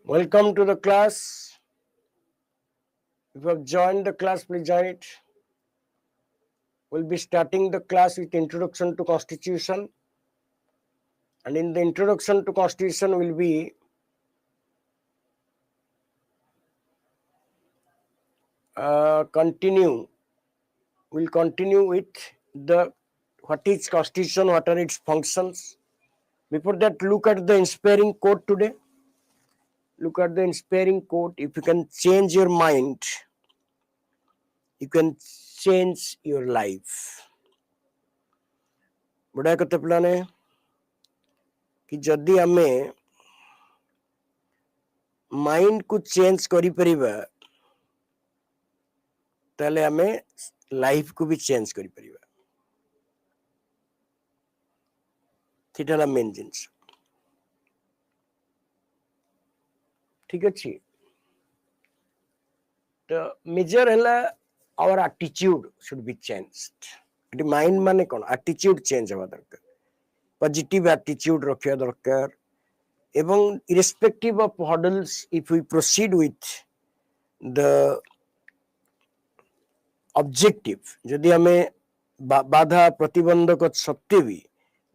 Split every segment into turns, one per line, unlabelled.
Welcome to the class. If you have joined the class, please join it. We'll be starting the class with Introduction to Constitution. And in the Introduction to Constitution, we'll be continue with the what is Constitution, what are its functions. Before that, look at the inspiring quote today. Look at the inspiring quote. If you can change your mind, you can change your life. बड़ा कते प्लाने कि जदि आमे mind को change करि परिबा ताले आमे life को भी चेंज करि परिबा थिटाला मेन जिंस ठीक अछि तो मेजर हला our attitude should be changed it mind माने कोन एटीट्यूड चेंज होबा दरकार पॉजिटिव एटीट्यूड रखिया दरकार एवं irrespective of hurdles if we proceed with the objective जदि हमें बाधा प्रतिबंधक सत्य भी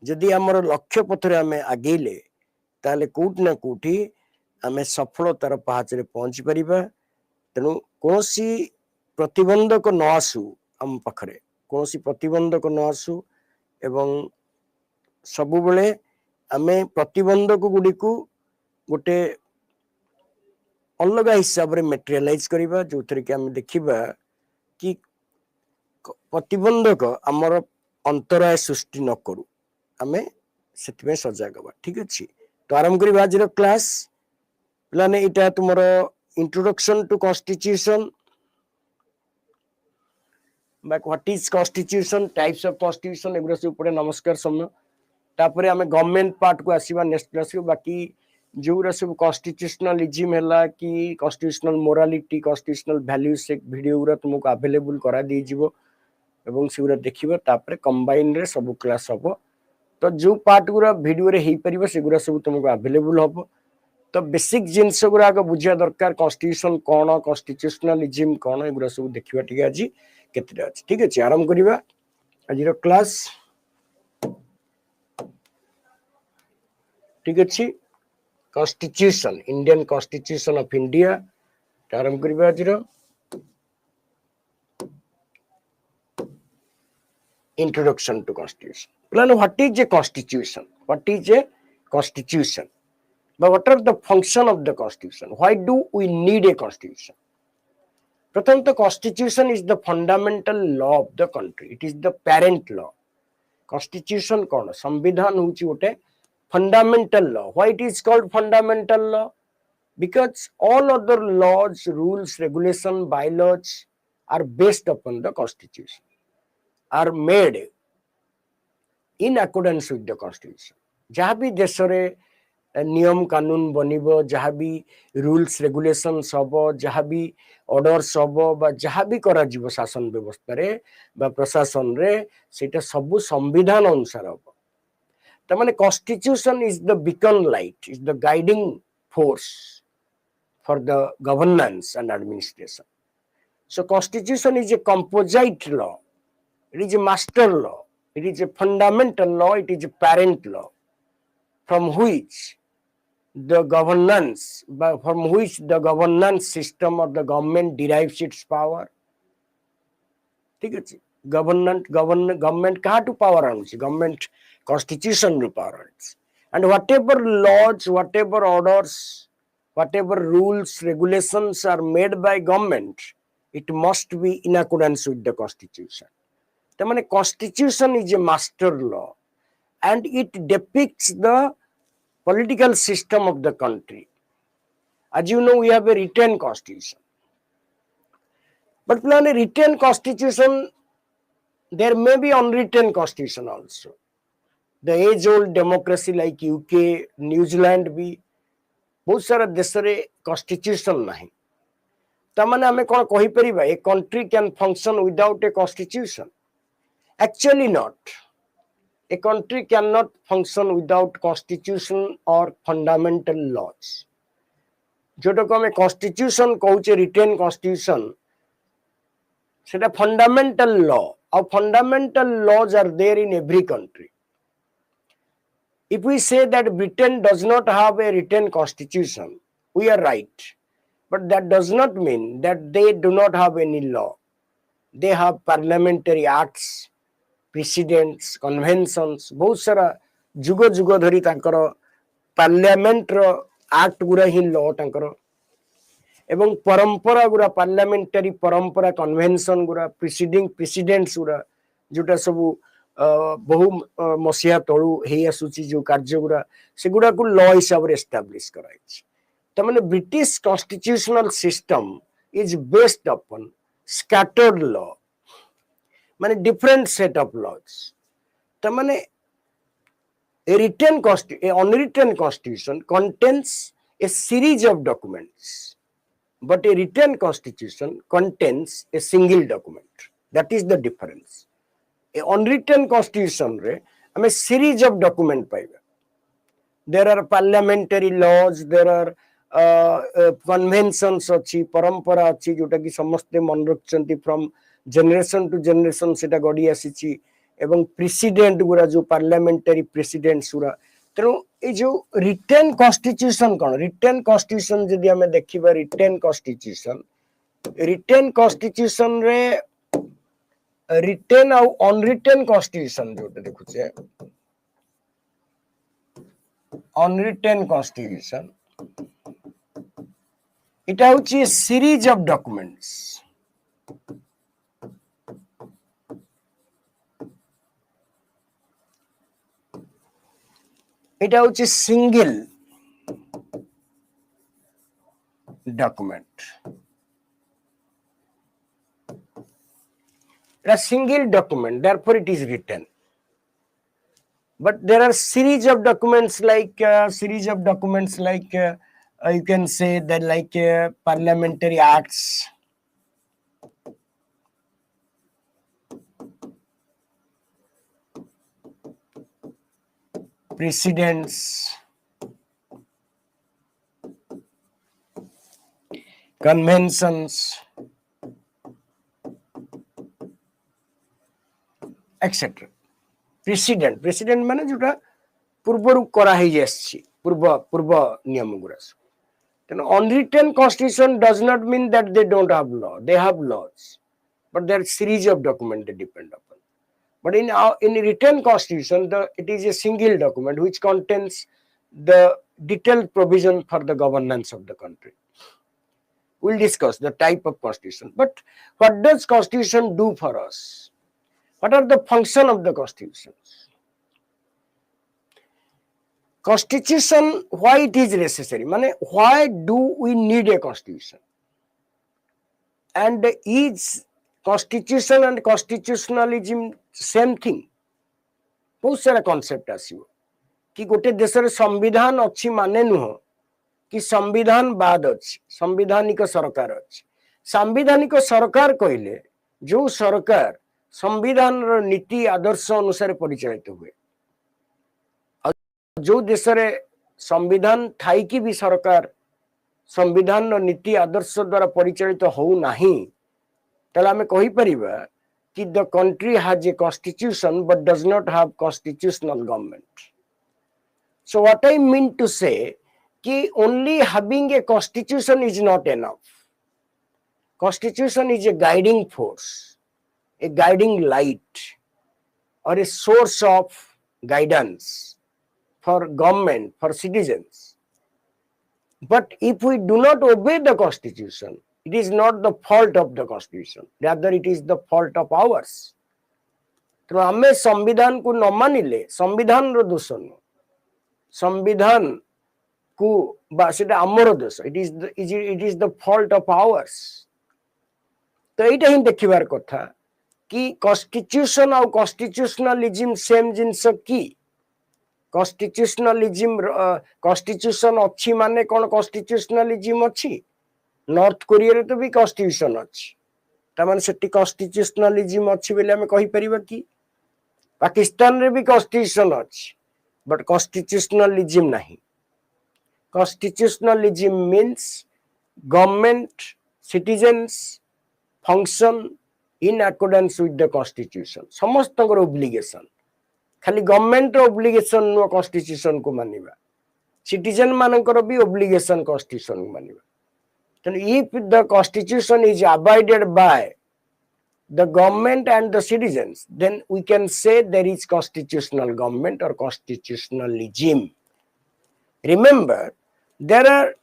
जदि हमर लक्ष्य पथरे हमें आगेले ताले कोट ना कोठी हमें सफलतार पहाचरे पहुंची परिबा तेनु कोनोसी प्रतिबंधक न आसु हम पखरे कोनोसी प्रतिबंधक न आसु एवं सबु बेले आमे प्रतिबंधक गुडी को गोटे अलग हिसाब रे मटेरियलाइज करिबा जोथरे कि हम देखिबा कि प्रतिबंधक हमर अंतराय सृष्टि न करू आमे सेतमे सजाग बा ठीक अछि तो आरंभ करिबा आज रो क्लास प्लाने इटा तुमरो इंट्रोडक्शन टू कॉन्स्टिट्यूशन बाक what is constitution types of constitution एगुरा से ऊपर नमस्कार समय तापरे हमें गवर्नमेंट पार्ट को आसीबा नेक्स्ट क्लास को बाकी जोरा सब कॉन्स्टिट्यूशनलिज्म हैला कि कॉन्स्टिट्यूशनल मोरालिटी कॉन्स्टिट्यूशनल वैल्यूज एक वीडियो गुरा तुमको अवेलेबल करा दी जिवो एवं सिगुरा देखिबो तापरे कंबाइन रे सब क्लास हबो तो जो पार्ट गुरा वीडियो रे हेई परिबो सिगुरा सब तुमको अवेलेबल हबो तो बेसिक जिंस गुरा को बुझिया दरकार कॉन्स्टिट्यूशन कोन कॉन्स्टिट्यूशनलिज्म कोन एगुरा सब देखिबा ठीक अछि केतेटा अछि ठीक अछि आरंभ करिबा आज रो क्लास ठीक अछि constitution Indian constitution of India आरंभ करिबा आज रो introduction to constitution plan what is a constitution but what are the function of the constitution why do we need a constitution pratham the constitution is the fundamental law of the country it is the parent law constitution kon संविधान होची ओटे fundamental law why it is called fundamental law because all other laws rules regulation bylaws are based upon the constitution are made in accordance with the constitution जहाँ भी देश रे नियम कानून बनिबो जहाँ भी रूल्स रेगुलेशन सब जहाँ भी ऑर्डर सब बा जहाँ भी करा जीव शासन व्यवस्था रे बा प्रशासन रे सेटा सब संविधान अनुसार हो त माने constitution is the beacon light is the guiding force for the governance and administration so constitution is a composite law it is a master law it is a fundamental law it is a parent law from which the governance system of the government derives its power ठीक है government कहाँ to power आनुची government constitution ru power आनुची and whatever laws whatever orders whatever rules regulations are made by government it must be in accordance with the constitution the mane constitution is a master law and it depicts the political system of the country as you know we have a written constitution but plan a written constitution there may be unwritten constitution also the age old democracy like UK New Zealand भी बहुत सारा देश रे constitution नहीं त माने हमें कोन कहि परिबा a country can function without a constitution actually not a country cannot function without constitution or fundamental laws जोटा को हमें कॉन्स्टिट्यूशन कहूचे रिटेन कॉन्स्टिट्यूशन सेटा फंडामेंटल लॉ और fundamental laws are there in every country. If we say that Britain does not have a written constitution, we are right. But that does not mean that they do not have any law. They have parliamentary acts, precedents, conventions. बहुत सारा जुग जुग धरी तांकर parliament रो act गुरा ही law तांकर एवं परंपरा गुरा पार्लियामेंटरी परंपरा कन्वेंशन गुरा प्रेसिडेंट्स गुरा जोटा सब बहु मसीहा तळु हे आसुची जो कार्य गुरा सेगुडा को लॉ हिसाब रे एस्टैब्लिश कराइछ. तमाने British constitutional system is based upon scattered law माने डिफरेंट सेट ऑफ लॉज. तमाने unwritten constitution contains a series of documents, but a written constitution contains a single document. That is the difference. A unwritten constitution रे हमें series of document पाइबा. There are parliamentary laws, there are conventions अच्छी परंपरा अच्छी जोटा कि समस्ते मन रखचंती from generation to generation सेटा गडी आसीची एवं प्रेसिडेंट गुरा जो पार्लियामेंटरी प्रेसिडेंट्स गुरा. तेणु ए जो रिटेन कॉन्स्टिट्यूशन कौन रिटेन कॉन्स्टिट्यूशन जदि हमें देखिबा रिटेन कॉन्स्टिट्यूशन रे रिटेन और अनरिटेन कॉन्स्टिट्यूशन जोटे देखुचे अनरिटेन कॉन्स्टिट्यूशन इटा होची सीरीज ऑफ डॉक्यूमेंट्स. इटा होची single document. A single document, therefore it is written. But there are series of documents like you can say that like parliamentary acts, precedents, conventions, etcetera. President माने जोटा पूर्वरु करा ही जासछि पूर्व नियम गुरा. तेनो unwritten constitution does not mean that they don't have law. They have laws but there are series of document that depend upon. But in written constitution it is a single document which contains the detailed provision for the governance of the country. We'll discuss the type of constitution. But what does constitution do for us? What are the function of the constitution? Constitution, why it is necessary? Mane, why do we need a constitution? And is constitution and constitutionalism same thing? बहुत सारा concept आसीबो कि गोटे देश रे संविधान अछि माने नुह कि संविधान बाद अछि संवैधानिक सरकार अछि. संवैधानिक सरकार कहले जो सरकार संविधान नीति आदर्श अनुसार परिचालित हुए. जो देश रे संविधान थाई कि भी सरकार संविधान नीति आदर्श द्वारा परिचालित हो नाही तला हमें कहि परिबा कि the country has a constitution but does not have constitutional government. So what I mean to say कि only having a constitution is not enough. Constitution is a guiding force, a guiding light or a source of guidance for government, for citizens. But if we do not obey the constitution, it is not the fault of the constitution, rather it is the fault of ours. तो हमें संविधान को न मानिले संविधान रो दोष न संविधान को बासेटा हमर दोष. it is the fault of ours. तो एटा ही देखिबार कथा कि कॉन्स्टिट्यूशन और कॉन्स्टिट्यूशनलिज्म सेम जिनस की. कॉन्स्टिट्यूशन अच्छी माने कौन कॉन्स्टिट्यूशनलिज्म अच्छी. नॉर्थ कोरिया रे तो भी कॉन्स्टिट्यूशन अच्छी तमाने सेटी कॉन्स्टिट्यूशनलिज्म अच्छी बेले हमें कहि परिबा कि पाकिस्तान रे भी कॉन्स्टिट्यूशन अच्छी बट कॉन्स्टिट्यूशनलिज्म नहीं. Constitutionalism means government, citizens function in accordance with the constitution. समस्तଙ୍କର obligation. खाली गवर्नमेंट obligation नो constitution को मानिबा. Citizen मानकर भी obligation constitution को मानिबा. Then if the constitution is abided by the government and the citizens, then we can say there is constitutional government or constitutionalism. Remember, there are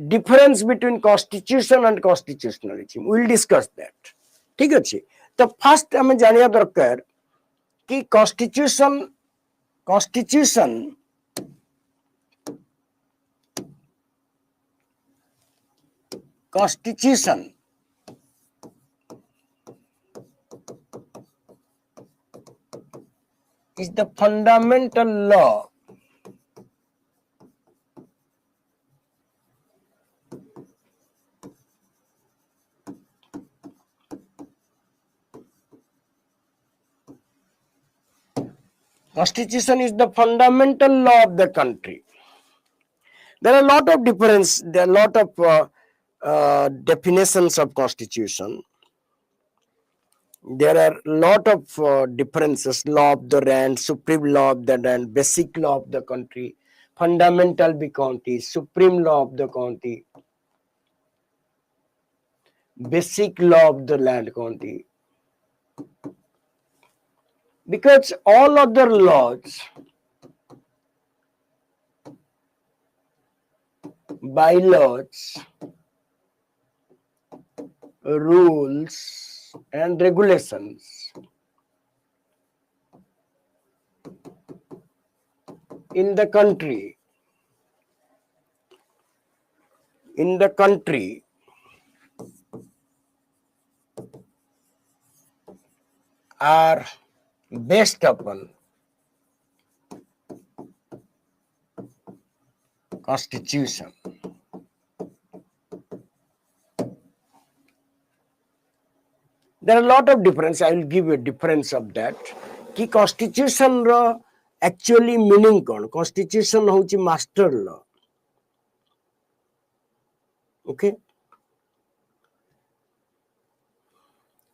difference between constitution and constitutionalism. We will discuss that. ठीक अच्छे. तो first हमें जानिया दरकार कि constitution is the fundamental law Constitution is the fundamental law of the country. There are a lot of difference. There are a lot of definitions of constitution. There are a lot of differences. Law of the land, supreme law of the land, basic law of the country, fundamental be county, supreme law of the county, basic law of the land county. Because all other laws, bylaws, rules and regulations in the country are based upon constitution. There are a lot of difference. I will give a difference of that. कि constitution रो actually meaning कौन? Constitution होची master law. Okay.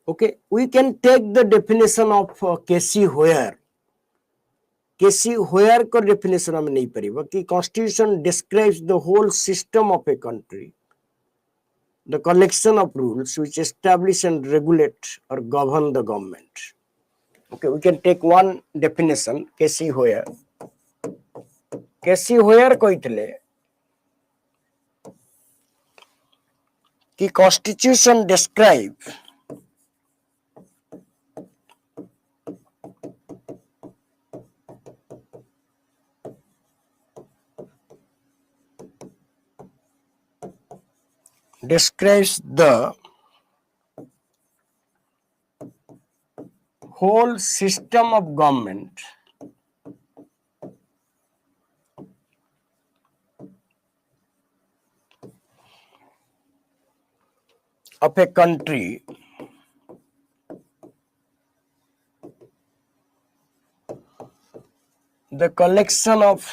Okay, we can take the definition of Casey Hoyer. Casey Hoyer को definition हमें नहीं पड़ी कि constitution describes the whole system of a country, the collection of rules which establish and regulate or govern the government. Okay, we can take one definition, Casey Hoyer. Casey Hoyer कहते कि constitution describes the whole system of government of a country the collection of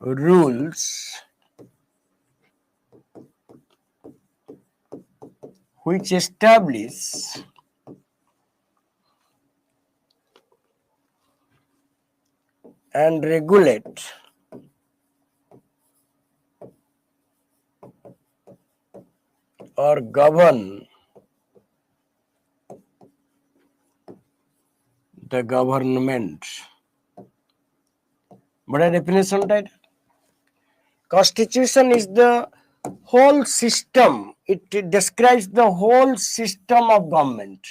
rules which establish and regulate or govern the government. What a definition, right? Constitution is the whole system. It describes the whole system of government.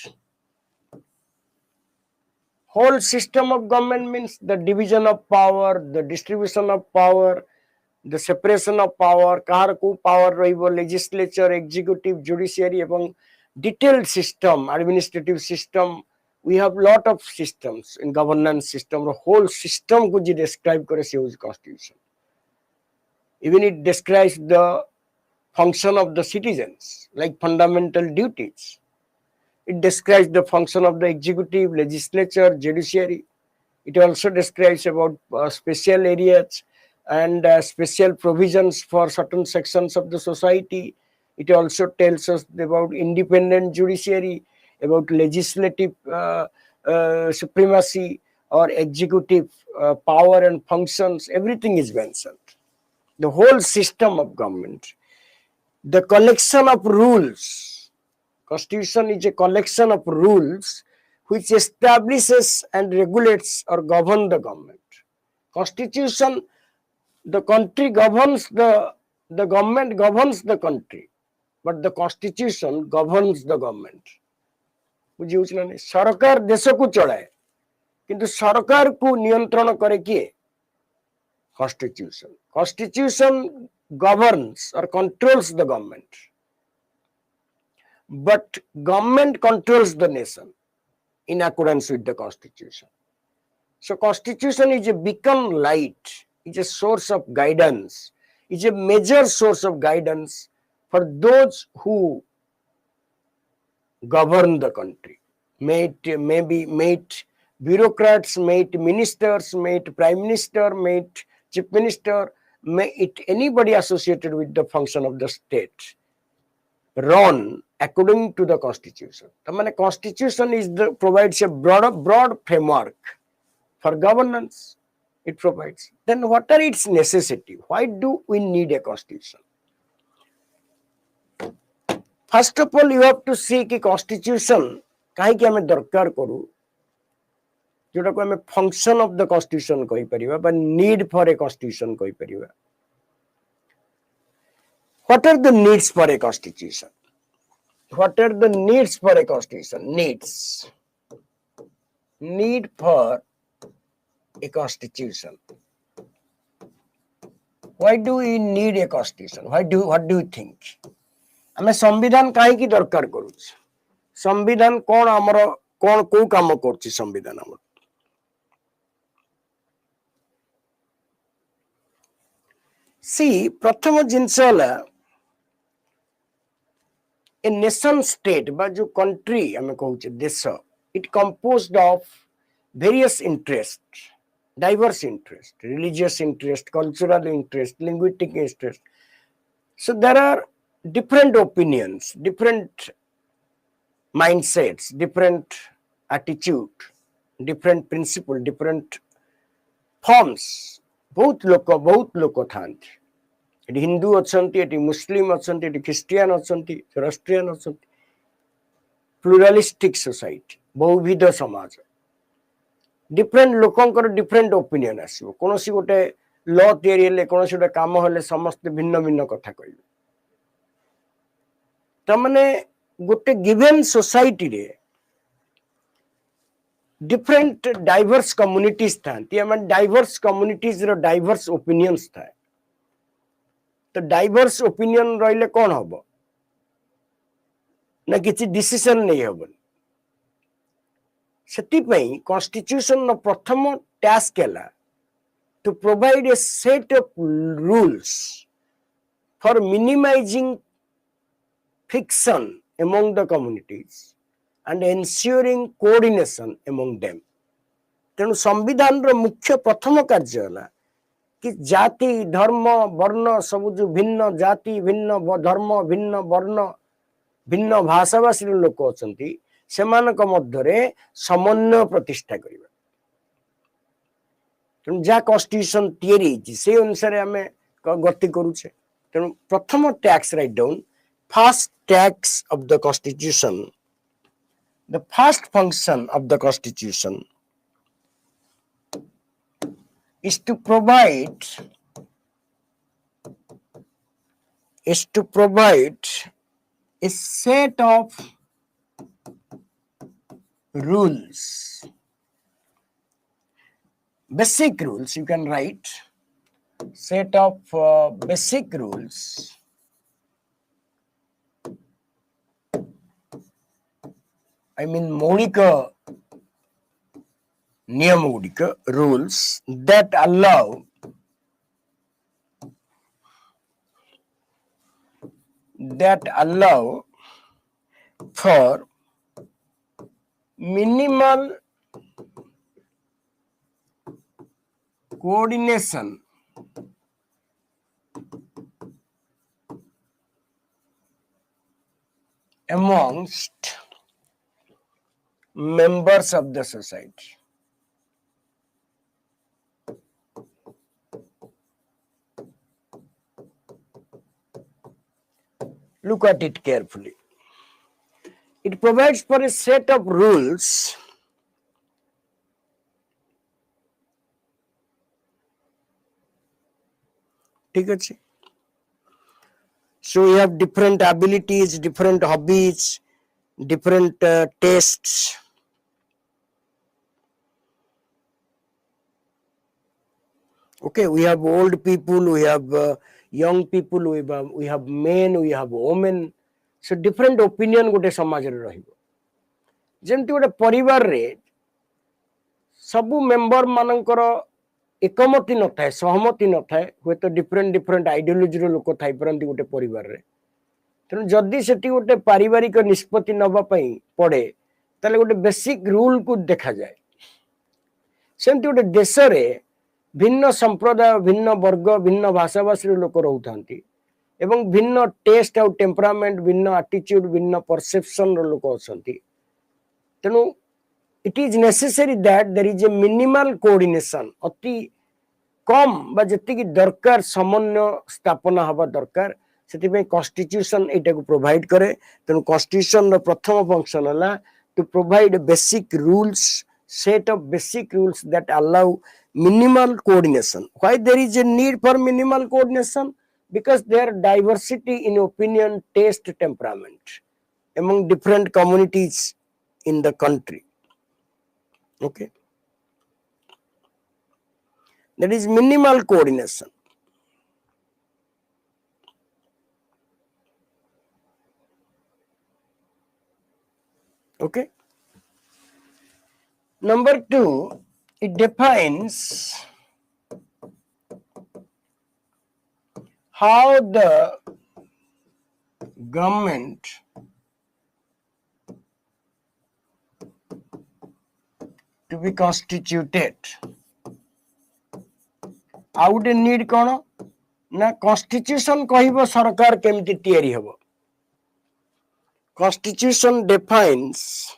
Whole system of government means the division of power, the distribution of power, the separation of power, car को power रहिबो, legislature, executive, judiciary एवं detailed system, administrative system. We have lot of systems in governance system. The whole system को जी describe करे से उस constitution. Even it describes the function of the citizens, like fundamental duties. It describes the function of the executive, legislature, judiciary. It also describes about special areas and special provisions for certain sections of the society. It also tells us about independent judiciary, about legislative supremacy or executive power and functions. Everything is mentioned. The whole system of government, the collection of rules. Constitution is a collection of rules which establishes and regulates or govern the government. Constitution, the country governs the government governs the country, but the constitution governs the government. बुझिउछ ना? सरकार देश को चलाए, किंतु सरकार को नियंत्रण करे किए? Constitution. Constitution governs or controls the government, but government controls the nation in accordance with the constitution. So constitution is a beacon light, is a source of guidance, is a major source of guidance for those who govern the country. May it bureaucrats, may it ministers, may it prime minister, may it chief minister, may it anybody associated with the function of the state run according to the constitution. The constitution is provides a broad framework for governance. It provides. Then what are its necessity? Why do we need a constitution? First of all, you have to see कि constitution कहीं कि हमें दरकार करू, जोटा को हमें function of the constitution कही परिवा, but need for a constitution कही परिवा. What are the needs for a constitution? What are the needs for a constitution? Needs. Need for a constitution. Why do we need a constitution? What do you think? हमें संविधान कहीं की दरकार करूँ? संविधान कौन आमर कौन को काम करछि संविधान आमर? See, प्रथम जिनस होला a nation state बा जो country हमें कहूचे देश, it composed of various interests, diverse interests, religious interest, cultural interest, linguistic interest. So there are different opinions, different mindsets, different attitude, different principle, different forms. बहुत लोक थांती. एटी हिंदू अछंती, एटी मुस्लिम अछंती, एटी क्रिश्चियन अछंती, राष्ट्रियन अछंती. प्लुरालिस्टिक सोसाइटी, बहुविध समाज. डिफरेंट लोकंकर डिफरेंट ओपिनियन आसीबो. कोनोसी गोटे लॉ थियरी हेले, कोनोसी गोटे काम हेले समस्त भिन्न भिन्न कथा कहबे. त माने गोटे गिवन सोसाइटी रे डिफरेंट डाइवर्स कम्युनिटीज थांती. आम डाइवर्स कम्युनिटीज रो डाइवर्स ओपिनियंस थाए. तो डाइवर्स ओपिनियन रहिले कौन हबो ना किछि डिसीजन नहीं हबो. सेति पई कॉन्स्टिट्यूशन नो प्रथम टास्क हैला to provide a set of rules for minimizing friction among the communities and ensuring coordination among them. तेणु संविधान रो मुख्य प्रथम कार्य है कि जाति धर्म वर्ण सब जो भिन्न जाति भिन्न धर्म भिन्न वर्ण भिन्न भाषाभाषी लोक अछंती सेमानक मध्यरे समन्वय प्रतिष्ठा करिबा. तेणु जा कॉन्स्टिट्यूशन थियरी से अनुसार आमे गति करूछे. तेणु प्रथम tax write down first tax of the constitution. The first function of the constitution is to provide a set of rules, basic rules. You can write set of basic rules मौलिक नियम गुड़िक rules that allow for minimal coordination amongst members of the society. Look at it carefully. It provides for a set of rules ठीक है. So we have different abilities, different hobbies, different tastes. Okay, we have old people, we have young people, we have men, we have women. So different opinion गोटे समाज रे रहिबो. जेंति गोटे परिवार रे सबु मेंबर मानकर एकमति न थाए, सहमति न थाए, हुए तो डिफरेंट आइडियोलॉजी रो लोक थाई परंती गोटे परिवार रे. तेणु जदि सेठी गोटे पारिवारिक निष्पत्ति नबा पई पड़े ताले गोटे बेसिक रूल को देखा जाए. सेमति गोटे देश रे भिन्न संप्रदाय, भिन्न वर्ग, भिन्न भाषाभाषी लोक रहउथांती एवं भिन्न टेस्ट आउ टेम्परामेंट, भिन्न एटीट्यूड, भिन्न परसेप्शन रो लोक असंती. तेणु it is necessary that there is a minimal coordination. अति कम बा जति की दरकार समन्वय स्थापना हवा दरकार. सेतिपे कॉन्स्टिट्यूशन एटा को प्रोवाइड करे. तेणु कॉन्स्टिट्यूशन रो प्रथम फंक्शन हला to provide basic rules, set of basic rules that allow minimal coordination. Why there is a need for minimal coordination? Because there are diversity in opinion, taste, temperament among different communities in the country. Okay, that is minimal coordination. Okay. Number 2, it defines how the government to be constituted. How would need कौन ना constitution कहिबो सरकार केमती तैयारी हबो. Constitution defines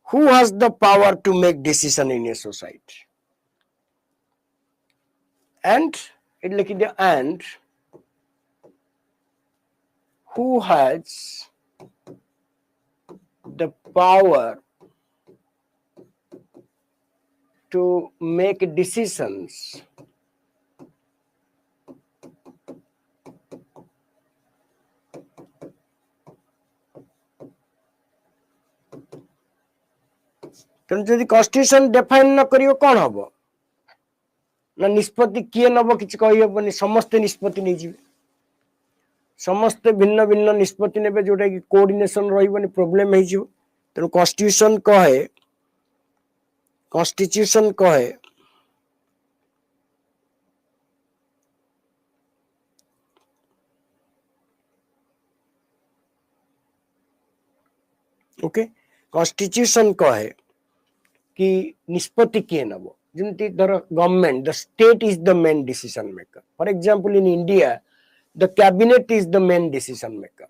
who has the power to make decision in a society. And it like the and who has the power to make decisions तेणु जदि constitution define न करियो कौन हबो ना निष्पत्ति किए नबो किछि कहि हबनी. समस्त निष्पत्ति नै जिवे, समस्त भिन्न भिन्न निष्पत्ति नेबे जोटा कि कोऑर्डिनेशन रहिबनी, प्रॉब्लम हे जिवो. तेणु कॉन्स्टिट्यूशन कहे ओके, कॉन्स्टिट्यूशन कहे कि निष्पत्ति किए नबो. जेमति धर government, the state is the main decision maker. For example in India the cabinet is the main decision maker.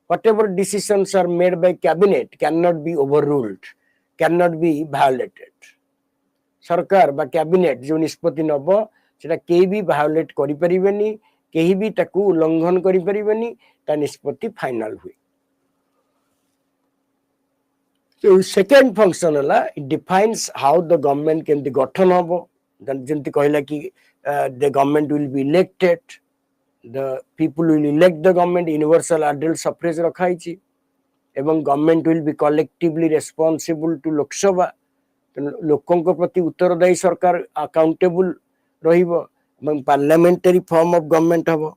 whatever decisions are made by cabinet cannot be overruled, cannot be violated. सरकार बा cabinet जो निष्पत्ति नबो सेटा केही भी violet करि परिबेनी, केही भी ताकू उल्लंघन करि परिबेनी, ता निष्पत्ति फाइनल हुए. So second function हला, it defines how the government can be गठन हबो. जेमति कहला कि the government will be elected, the people will elect the government, universal adult suffrage रखा हिची, एवं government will be collectively responsible to लोक सभा. लोकों को प्रति उत्तरदायी सरकार अकाउंटेबल रहिबो एवं पार्लियामेंटरी फॉर्म ऑफ गवर्नमेंट हबो.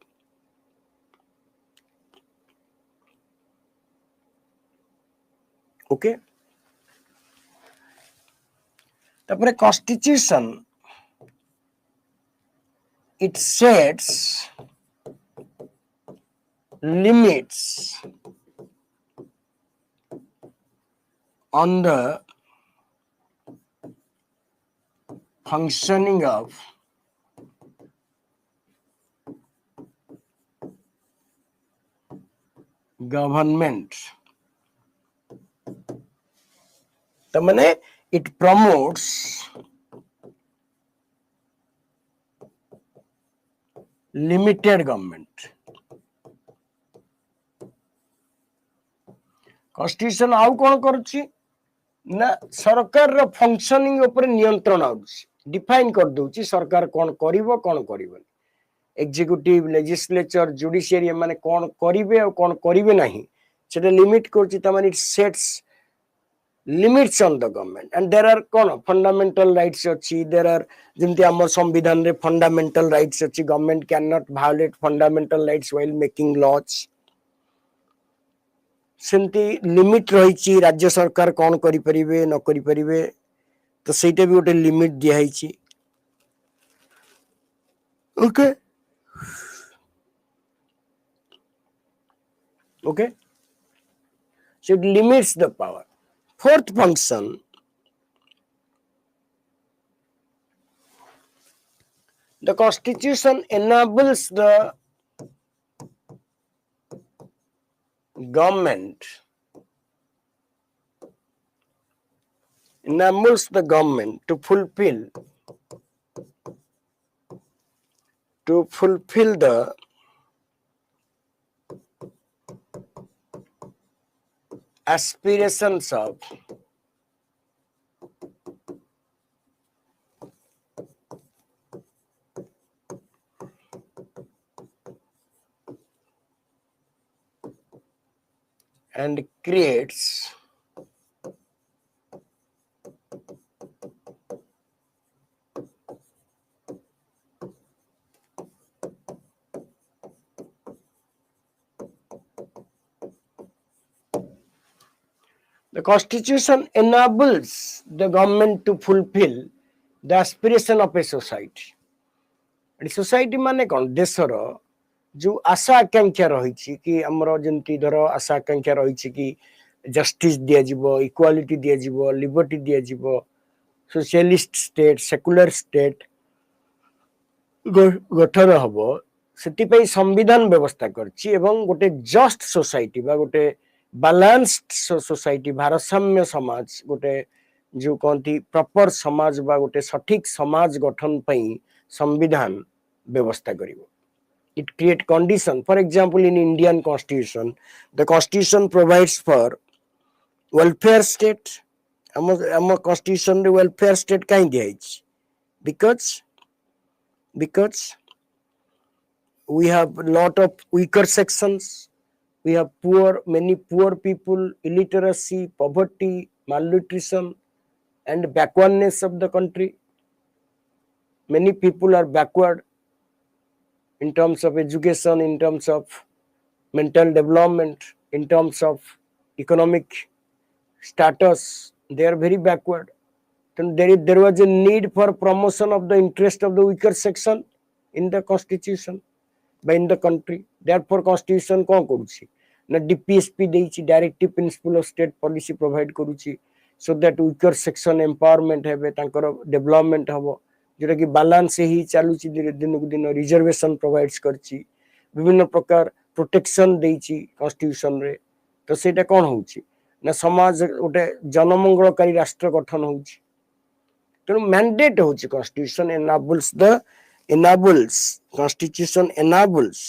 ओके, तापरे constitution it sets limits on the functioning of government. The mane it promotes limited government. Constitution आउ कौन करुच्ची ना सरकार रो फंक्शनिंग ऊपर नियंत्रण आउची डिफाइन कर दउची सरकार कौन करिवो कौन करिवोनी एग्जीक्यूटिव लेजिस्लेचर जुडिशियरी माने कौन करिवे और कौन करिवे नहीं सेटा लिमिट करची त माने it sets limits on the government and there are कौन fundamental rights अच्छी there are जिमती आम संविधान रे fundamental rights अच्छी government cannot violate fundamental rights while making laws सेमती लिमिट रही राज्य सरकार कौन करि परिवे न करि परिवे तो सेटा भी गोटे लिमिट दिया हिची okay okay so it limits the power. Fourth function, the constitution enables the government to fulfill the aspirations of and creates the constitution enables the government to fulfill the aspiration of a society. And society माने कौन देशर जो आशा आकांक्षा रही कि हमरो जंती धर आशा आकांक्षा रही कि जस्टिस दिया जीवो इक्वालिटी दिया जीवो लिबर्टी दिया जीवो सोशलिस्ट स्टेट सेकुलर स्टेट गठन हबो सेति पई संविधान व्यवस्था करछि एवं गोटे जस्ट सोसाइटी बा गोटे बैलेंस्ड सोसाइटी भारसाम्य समाज गोटे जो कहती प्रॉपर समाज बा गोटे सठिक समाज गठन पई संविधान व्यवस्था करिवो. It create condition. For example, in Indian Constitution, the Constitution provides for welfare state. Our Constitution the welfare state kind is because we have a lot of weaker sections. We have many poor people, illiteracy, poverty, malnutrition, and backwardness of the country. Many people are backward in terms of education, in terms of mental development, in terms of economic status, they are very backward. Then there was a need for promotion of the interest of the weaker section in the constitution by in the country. Therefore, constitution कौन करुछि ना DPSP देइछि directive principle of state policy provide करुछि so that weaker section empowerment हेबे तांकर development हबो जोटा कि बैलेंस ही चालुछि दिन को दिन रिजर्वेशन प्रोवाइड्स करछि विभिन्न प्रकार प्रोटेक्शन देइछि कॉन्स्टिट्यूशन रे तो सेटा कोन होउछि ना समाज गोटे जनमंगलकारी राष्ट्र गठन होउछि तेणु मैंडेट होउछि constitution constitution enables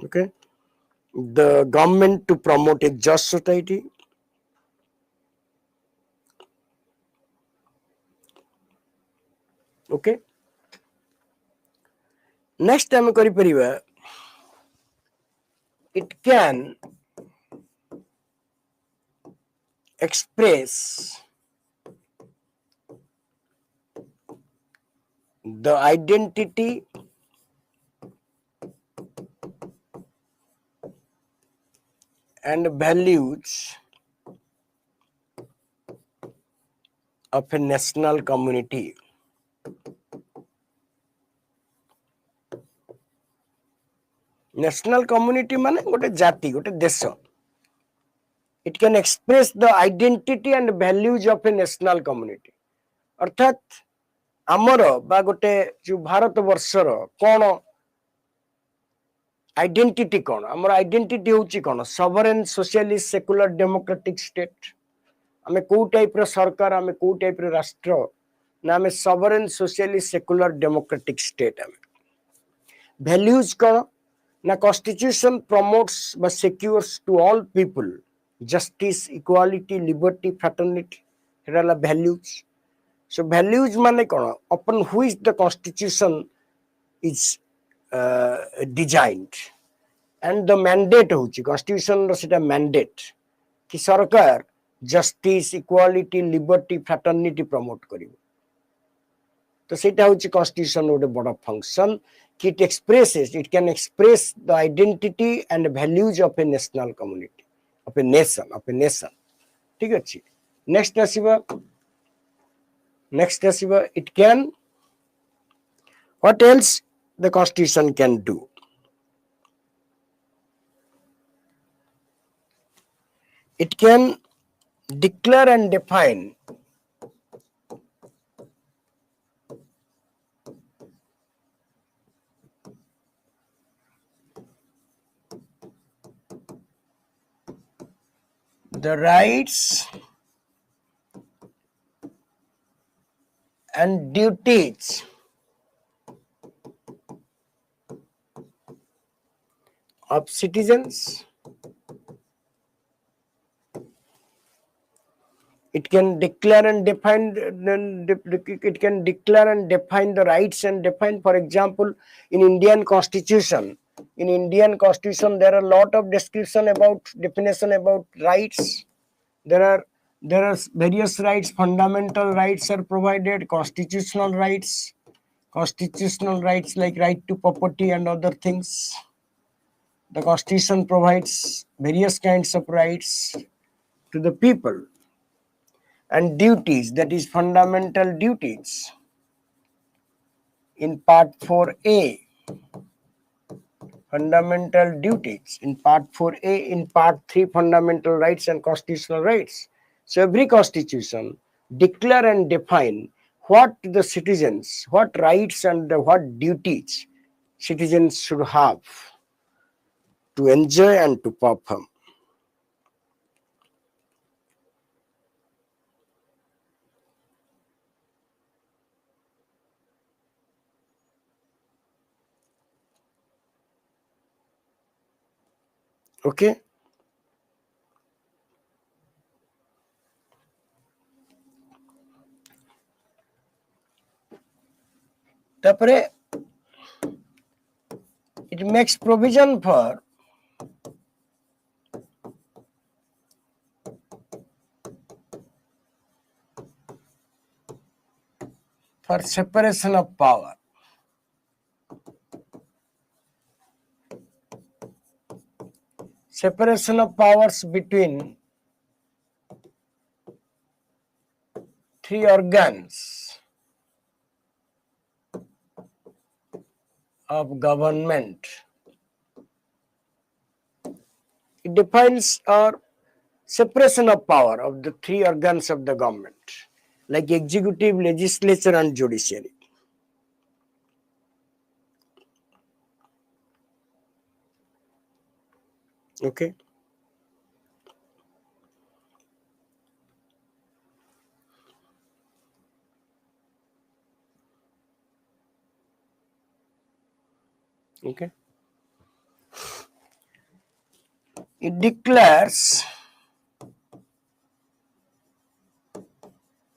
okay the government to promote a just society okay next time kari pariba it can express the identity and values of a national community. National community माने गोटे जाति गोटे देश It can express the identity and values of a national community. अर्थात आमर बा गोटे जो भारत वर्षर कौन आइडेंटिटी कौन आमर आइडेंटिटी होची कौन sovereign socialist secular democratic state आमे को टाइप रो सरकार आमे को टाइप रो राष्ट्र ना आमे sovereign socialist secular democratic state आमे वैल्यूज कौन ना कॉन्स्टिट्यूशन प्रमोट्स बा secures to all people justice, equality, liberty, fraternity. Here are the values. So values mane kono upon which the constitution is designed, and the mandate hochi constitution ro seta mandate ki sarkar justice, equality, liberty, fraternity promote karibo. तो सेटा होची constitution रो बड़ा function कि it can express the identity and values of a national community, of a nation, ठीक अछि. Next asiba it can, what else the constitution can do? It can declare and define the rights and duties of citizens. It can declare and define the rights and define, for example, in Indian Constitution. In Indian Constitution, there are a lot of definition about rights. There are various rights, fundamental rights are provided, constitutional rights like right to property and other things. The Constitution provides various kinds of rights to the people. And duties, that is fundamental duties. In part 4A, fundamental duties. In part 4A, in part 3, fundamental rights and constitutional rights. So every constitution declare and define what the citizens, what rights and what duties citizens should have to enjoy and to perform. Okay. Tapare, it makes provision for separation of power. Separation of powers between three organs of government. It defines our separation of power of the three organs of the government, like executive, legislature, and judiciary. Okay. Okay. It declares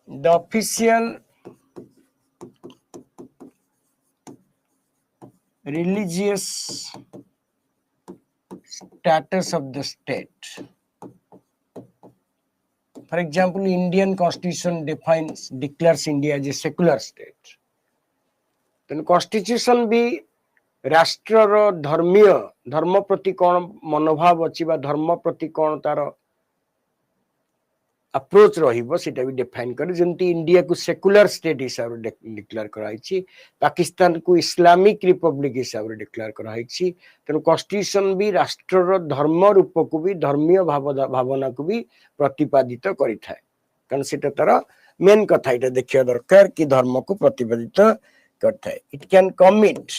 the official religious status of the state. For example, Indian Constitution declares India as a secular state. Then Constitution be राष्ट्र धर्म प्रति कौन मनोभाव अच्छी धर्म प्रति कौन तार अप्रोच रहिबो सेटा भी डिफाइन करे जेंति इंडिया को सेकुलर स्टेट हिसाब रे डिक्लेयर कराइछि पाकिस्तान को इस्लामिक रिपब्लिक हिसाब रे डिक्लेयर कराइछि तेनु कॉन्स्टिट्यूशन भी राष्ट्र रो धर्म रूप को भी धर्मीय भावना को भी प्रतिपादित करि थाए कारण सेटा तार मेन कथा इटा देखिया दरकार कि धर्म को प्रतिपादित करथाए it can commit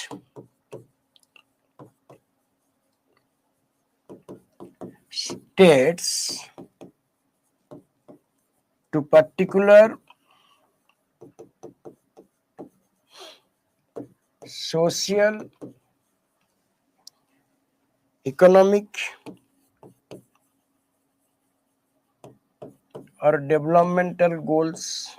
states to particular social, economic or developmental goals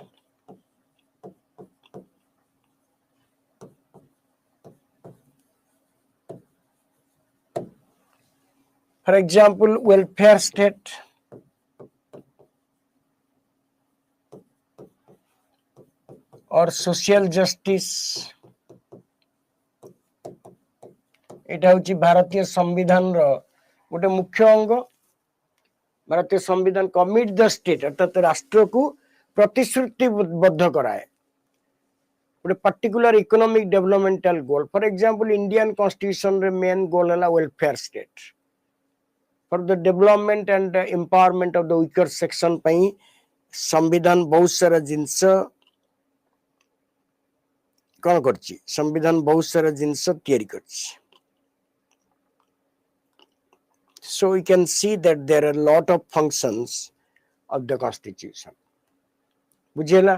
for example welfare state or social justice एटा होची भारतीय संविधान रो गोटे मुख्य अंग भारतीय संविधान कमिट द स्टेट अर्थात राष्ट्र को प्रतिश्रुतिबद्ध कराए गोटे particular economic developmental goal for example Indian constitution रे मेन गोल है welfare state for the development and empowerment of the weaker section पई संविधान बहुत सारा जिंस कौन करछि संविधान बहुत सारा जिंस तैयारी करछि so we can see that there are a lot of functions of the constitution bujhela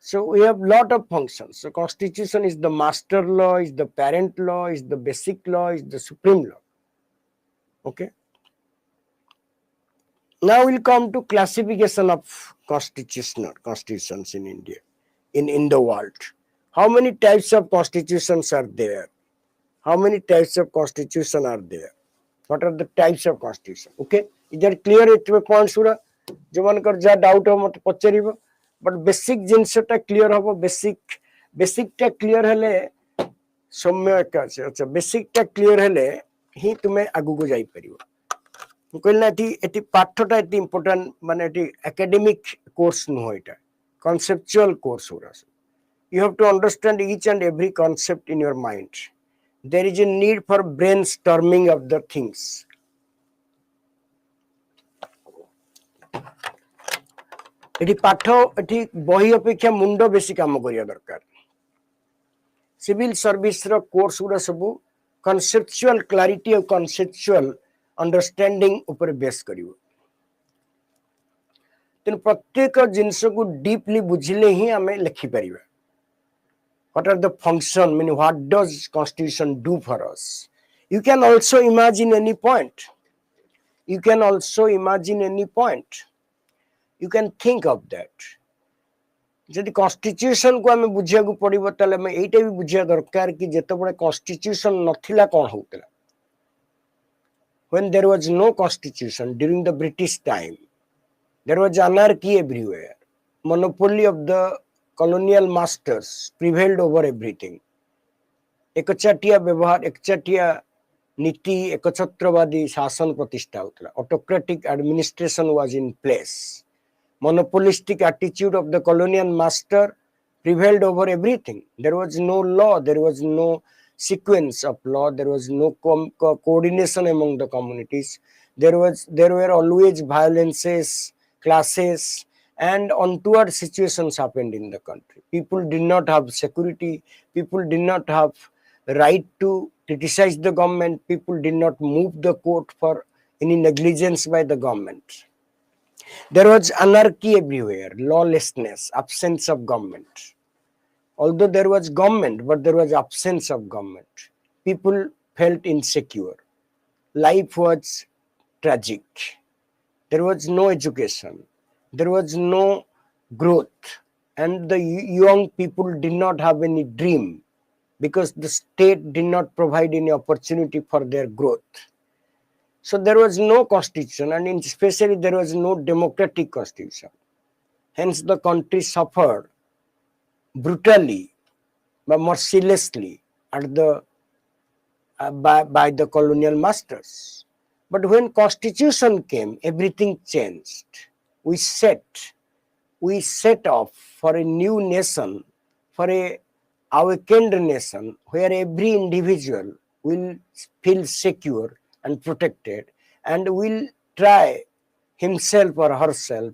so we have lot of functions so constitution is the master law is the parent law is the basic law is the supreme law okay now we'll come to classification of constitutions in India in the world how many types of constitutions are there how many types of constitution are there what are the types of constitution okay is that clear it points पूरा जो मनकर जा doubt हो मत पचरिबो but basic जिंसटा clear होबो basic टा clear हेले सौम्य का अच्छा बेसिक टा क्लियर हेले ही तुमे आगु को जाई परिबो कहलना एटी पाठटा एटी इंपोर्टेंट माने एटी एकेडमिक कोर्स न होइटा conceptual course होरा you have to understand each and every concept in your mind there is a need for brainstorming of the things eighty पाठ एटी बही अपेक्षा मुंडो बेसी काम करिया दरकार सिविल सर्विस रो कोर्स उरा सब conceptual clarity और conceptual understanding ऊपर बेस करिवो तेन प्रत्येक जिंस को डीपली बुझिले ही हमें लिखि परिबा what are the function mean what does constitution do for us you can also imagine any point you can also imagine any point you can think of that जदि constitution को हमें बुझिया को पड़िबो तले हमें एटा भी बुझिया दरकार कि जेते बडे constitution नथिला कोन होतला when there was no constitution during the British time there was anarchy everywhere monopoly of the colonial masters prevailed over everything एकचाटिया व्यवहार एकचाटिया नीति एकछत्रवादी शासन प्रतिष्ठा होतला autocratic administration was in place monopolistic attitude of the colonial master prevailed over everything there was no law there was no sequence of law there was no coordination among the communities there were always violences clashes and untoward situations happened in the country people did not have security people did not have the right to criticize the government people did not move the court for any negligence by the government there was anarchy everywhere lawlessness absence of government although there was government but there was absence of government people felt insecure life was tragic there was no education there was no growth and the young people did not have any dream because the state did not provide any opportunity for their growth so there was no constitution and especially there was no democratic constitution hence the country suffered brutally but mercilessly at the by the colonial masters but when constitution came everything changed we set off for a new nation, for a awakened nation where every individual will feel secure and protected and will try himself or herself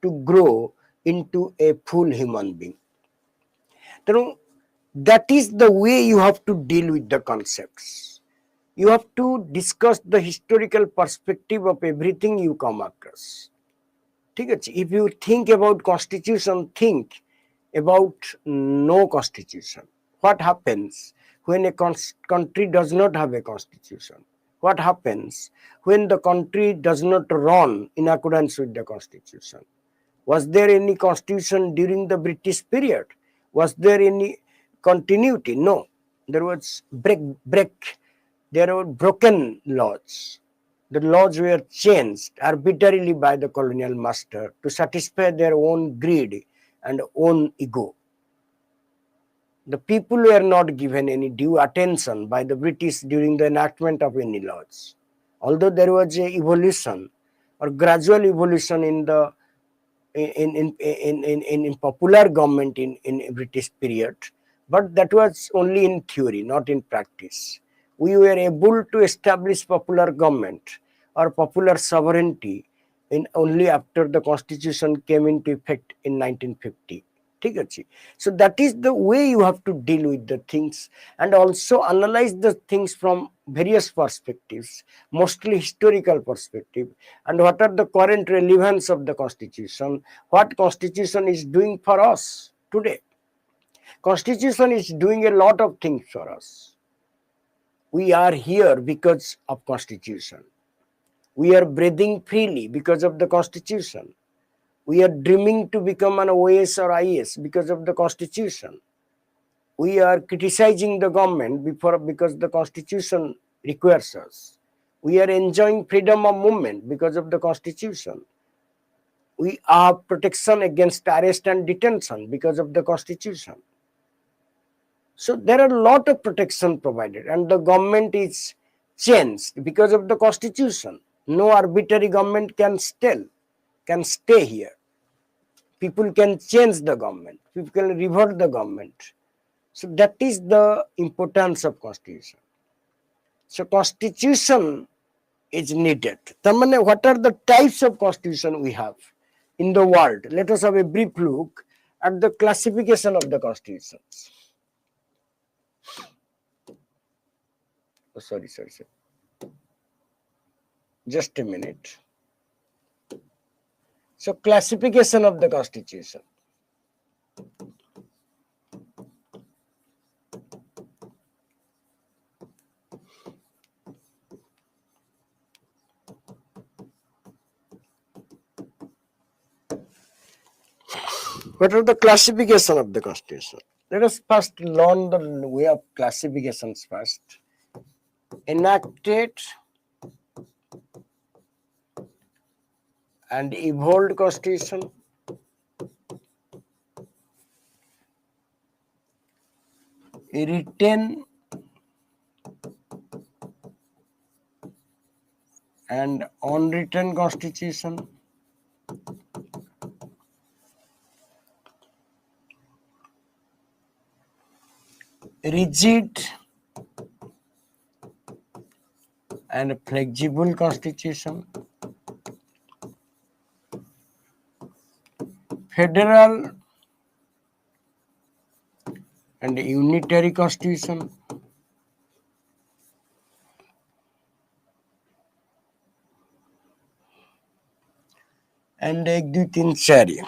to grow into a full human being. That is the way you have to deal with the concepts. You have to discuss the historical perspective of everything you come across. If you think about constitution, think about no constitution. What happens when a country does not have a constitution? What happens when the country does not run in accordance with the constitution? Was there any constitution during the British period? Was there any continuity? No. There was there were broken laws. The laws were changed arbitrarily by the colonial master to satisfy their own greed and own ego. The people were not given any due attention by the British during the enactment of any laws. Although there was a evolution or gradual evolution in the in popular government in British period, but that was only in theory, not in practice. We were able to establish popular government or popular sovereignty in only after the constitution came into effect in 1950. So that is the way you have to deal with the things and also analyze the things from various perspectives, mostly historical perspective, and what are the current relevance of the constitution, what constitution is doing for us today. Constitution is doing a lot of things for us. We are here because of constitution. We are breathing freely because of the constitution. We are dreaming to become an OS or IS because of the constitution. We are criticizing the government because the constitution requires us. We are enjoying freedom of movement because of the constitution. We have protection against arrest and detention because of the constitution. So there are a lot of protection provided, and the government is changed because of the constitution. No arbitrary government can stay here. People can change the government. People can revert the government. So that is the importance of constitution. So constitution is needed. What are the types of constitution we have in the world? Let us have a brief look at the classification of the constitutions. Oh, sorry. Just a minute. So classification of the constitution. What are the classification of the constitution? Let us first learn the way of classifications first. Enacted and evolved constitution, written and unwritten constitution, rigid and flexible constitution, federal and unitary constitution, and Egdutinsari,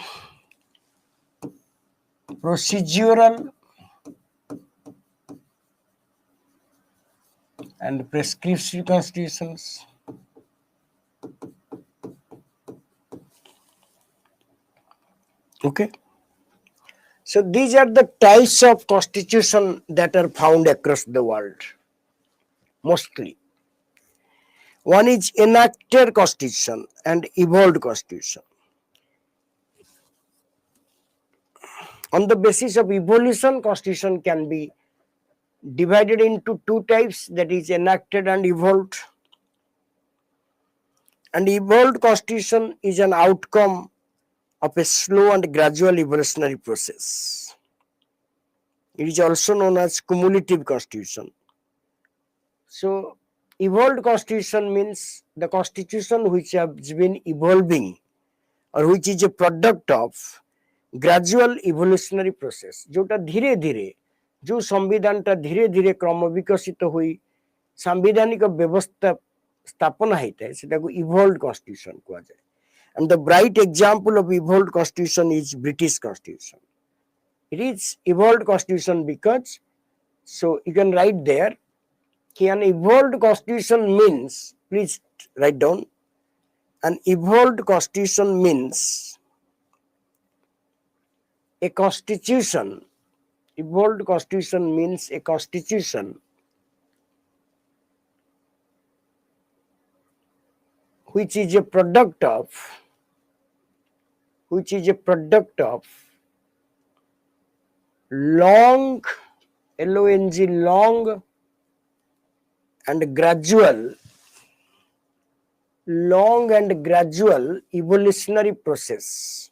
procedural and prescriptive constitutions, okay. So these are the types of constitution that are found across the world, mostly. One is enacted constitution and evolved constitution. On the basis of evolution, constitution can be divided into two types, that is enacted and evolved. And evolved constitution is an outcome of a slow and gradual evolutionary process. It is also known as cumulative constitution. So, evolved constitution means the constitution which has been evolving or which is a product of gradual evolutionary process. जोटा धीरे धीरे जो संविधान टा धीरे धीरे क्रम विकसित हुई सांविधानिक व्यवस्था स्थापना होता है सेटा को evolved constitution कहा जाए. And the bright example of evolved constitution is British constitution. It is evolved constitution because, so you can write there, an evolved constitution means, please write down, an evolved constitution means a constitution. Evolved constitution means a constitution which is a product of long, L-O-N-G, long and gradual evolutionary process.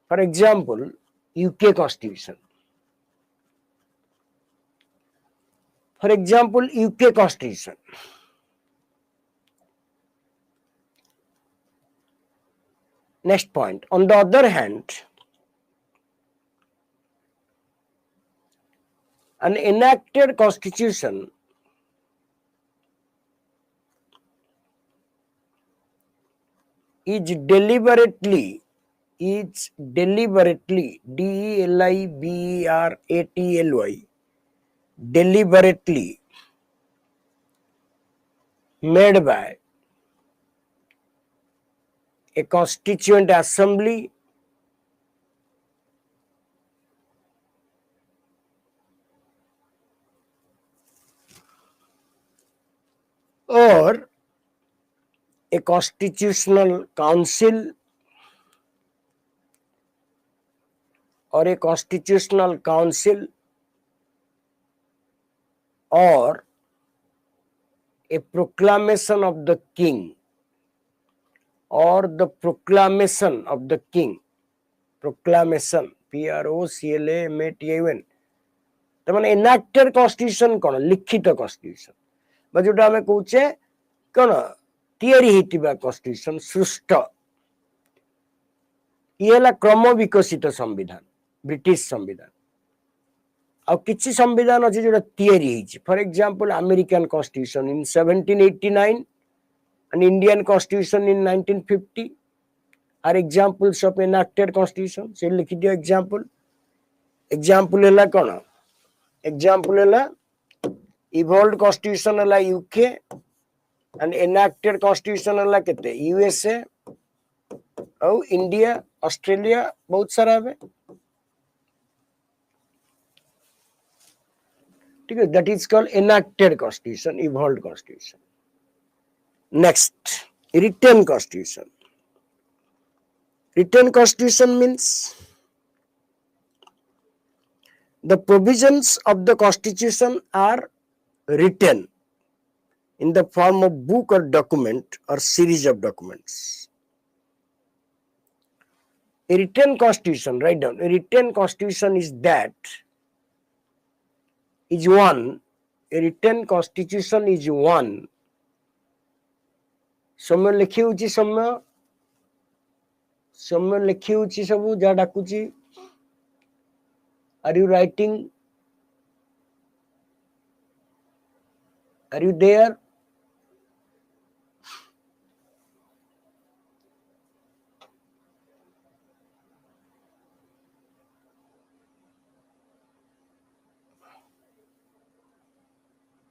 For example, UK Constitution. For example, UK Constitution. Next point. On the other hand, an enacted constitution is deliberately, D-E-L-I-B-E-R-A-T-L-Y, deliberately made by a constituent assembly or a constitutional council or a proclamation of the king or the proclamation of the king. Proclamation, P-R-O-C-L-A-M-A-T-I-O-N. तो माने enacted constitution कौन लिखित constitution बजोटा हमें कौचे कौन तैयारी हितिबा constitution सृष्ट ये ला क्रम विकसित संविधान ब्रिटिश संविधान और किछि संविधान अछि जोटा तैयारी हिछि. For example American constitution in 1789 and Indian constitution in 1950 are examples of enacted constitution. से लिखि दियो example हैला कौन example हैला evolved constitution हैला UK and enacted constitution हैला केते USA और इंडिया ऑस्ट्रेलिया बहुत सारा है. ठीक है, that is called enacted constitution, evolved constitution. Next, written constitution. Written constitution means the provisions of the constitution are written in the form of book or document or series of documents. A written constitution, write down, a written constitution is one, a written constitution is one. समय लिखी होची समय लिखी होची सबु जा डाकुची. Are you writing? Are you there?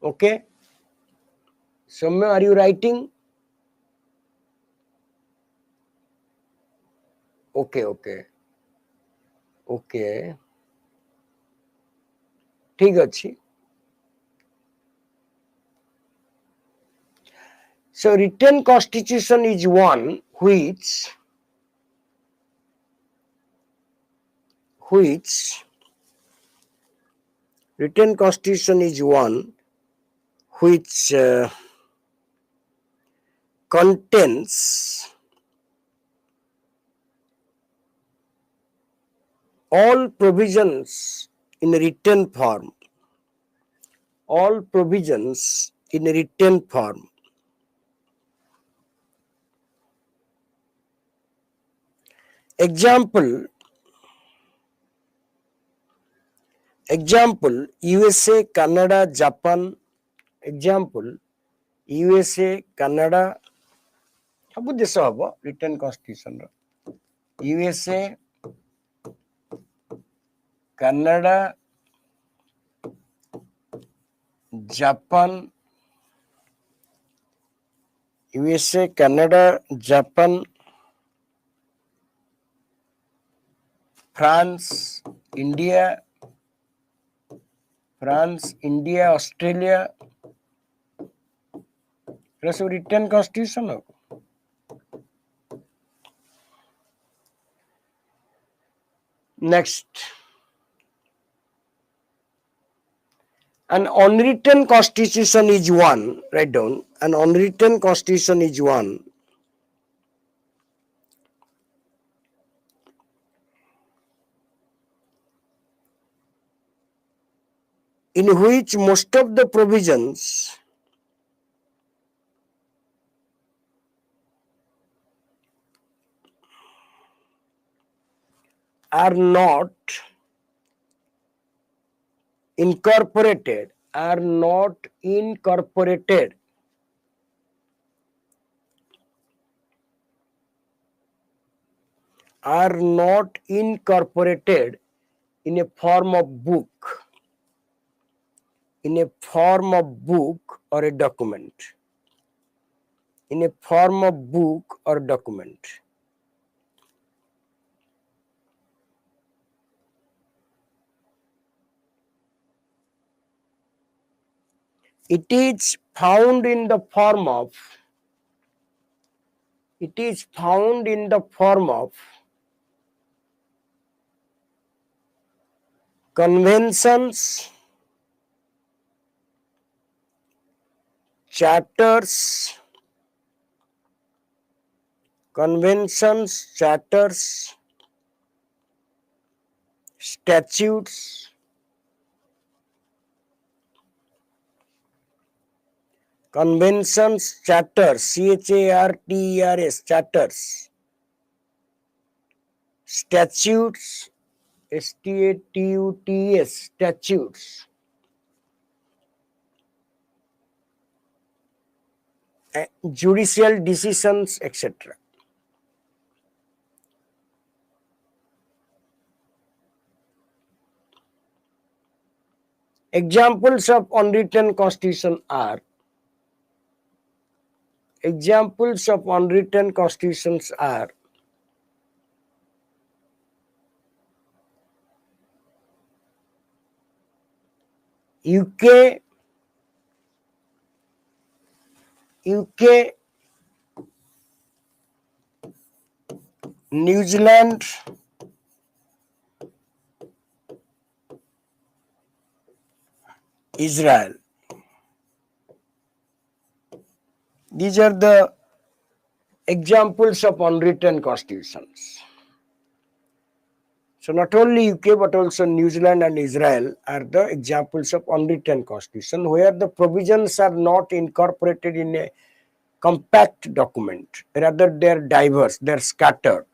Okay. Soumya, are you writing? Okay. ठीक अच्छी. So written constitution is one which Written constitution is one which contains all provisions in written form. All provisions in written form. Example, USA, Canada, Japan. Example, USA, Canada. How this haba written constitution? USA, Canada, Japan. USA, Canada, Japan, France, India, Australia. That's a written constitution. Next. An unwritten constitution is one. Write down. An unwritten constitution is one in which most of the provisions are not incorporated, are not incorporated in a form of book, or a document. In a form of book or document. It is found in the form of conventions, charters, statutes, conventions, charters, CHARTERS, charters, statutes, STATUTS, statutes, judicial decisions, etc. Examples of unwritten constitution are UK, New Zealand, Israel. These are the examples of unwritten constitutions. So not only UK but also New Zealand and Israel are the examples of unwritten constitution where the provisions are not incorporated in a compact document. Rather they are diverse, they are scattered,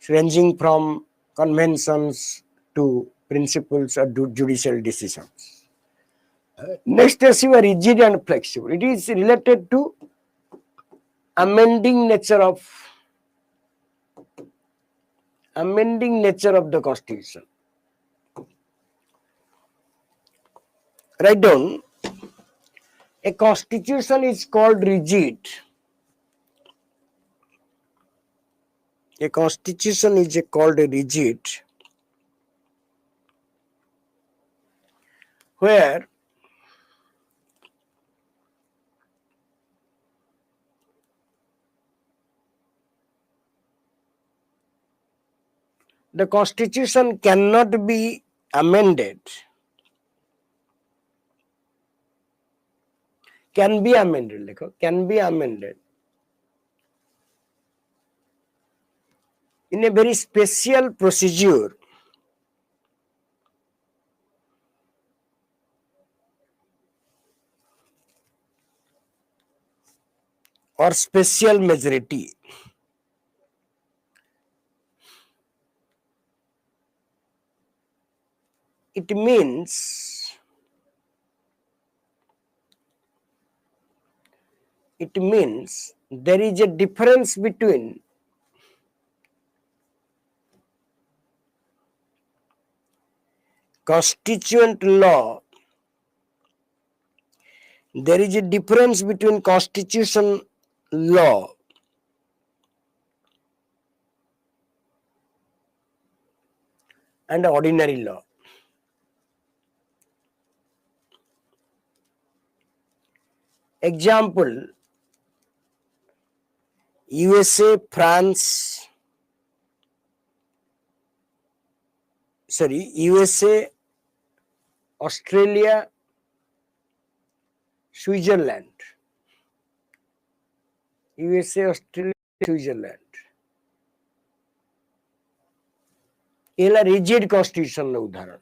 ranging from conventions to principles or judicial decisions. Next is your rigid and flexible. It is related to amending nature of the constitution. Write down, a constitution is called rigid. A constitution is called rigid where the constitution cannot be amended can be amended, can be amended in a very special procedure or special majority. It means there is a difference between constituent law. There is a difference between constitution law and ordinary law. Example, USA, Australia, Switzerland. USA, Australia, Switzerland. ये rigid constitution उदाहरण.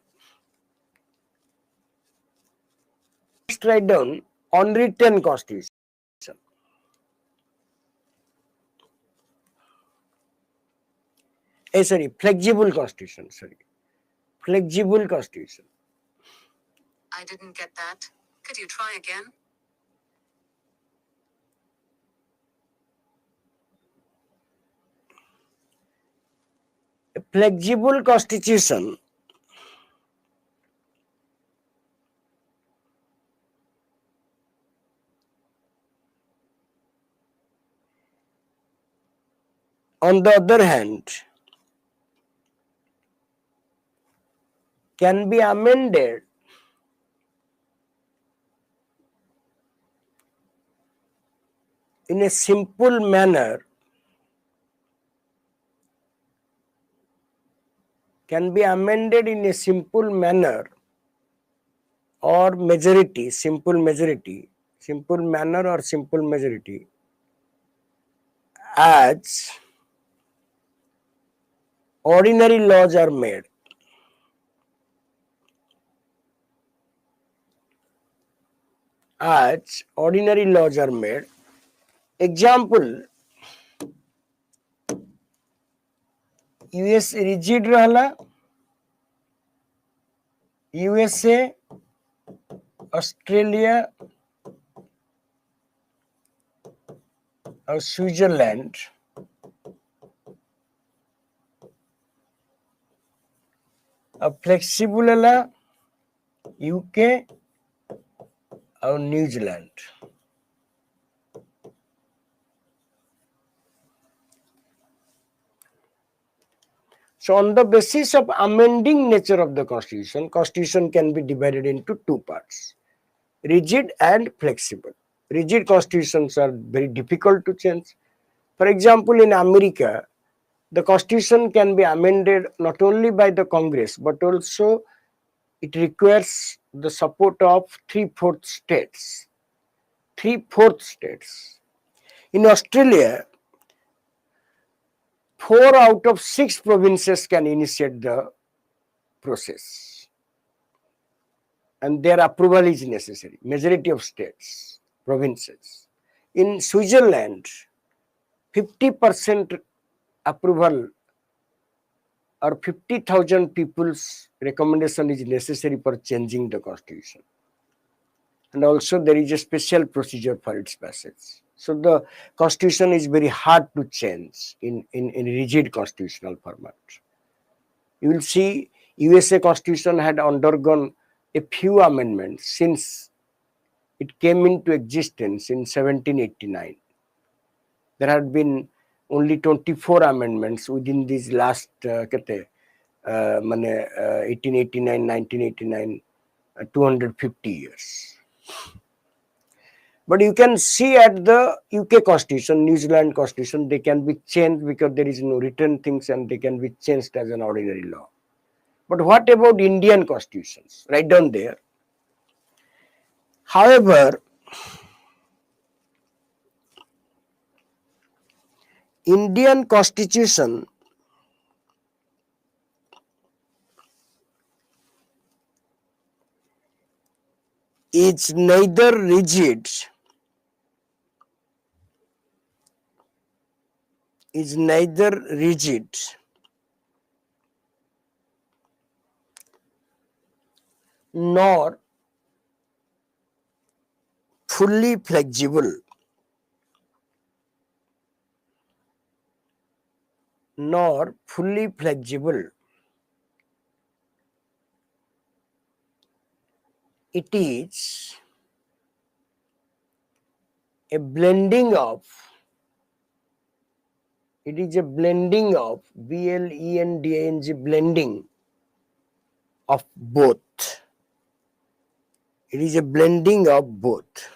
Let's write down unwritten constitution. Flexible constitution. Flexible constitution.
I didn't get that. Could you try again?
A flexible constitution on the other hand can be amended in a simple manner, or majority, simple manner or simple majority, as ordinary laws are made. Example, US rigid रहला, USA, Australia और Switzerland और flexible रहला UK और New Zealand. So on the basis of amending nature of the constitution can be divided into two parts, rigid and flexible. Rigid constitutions are very difficult to change. For example, in America, the constitution can be amended not only by the Congress, but also it requires the support of 3/4 states. 3/4 states. In Australia, 4 out of 6 provinces can initiate the process, and their approval is necessary. Majority of states, provinces. In Switzerland, 50% approval or 50,000 people's recommendation is necessary for changing the constitution. And also there is a special procedure for its passage. So the constitution is very hard to change in rigid constitutional format. You will see USA constitution had undergone a few amendments since it came into existence in 1789. There had been only 24 amendments within these last 1889, 1989, 250 years. But you can see at the UK constitution, New Zealand constitution, they can be changed because there is no written things and they can be changed as an ordinary law. But what about Indian constitutions? Write down there. However, Indian Constitution is neither rigid nor fully flexible, It is a blending of blending of both. It is a blending of both.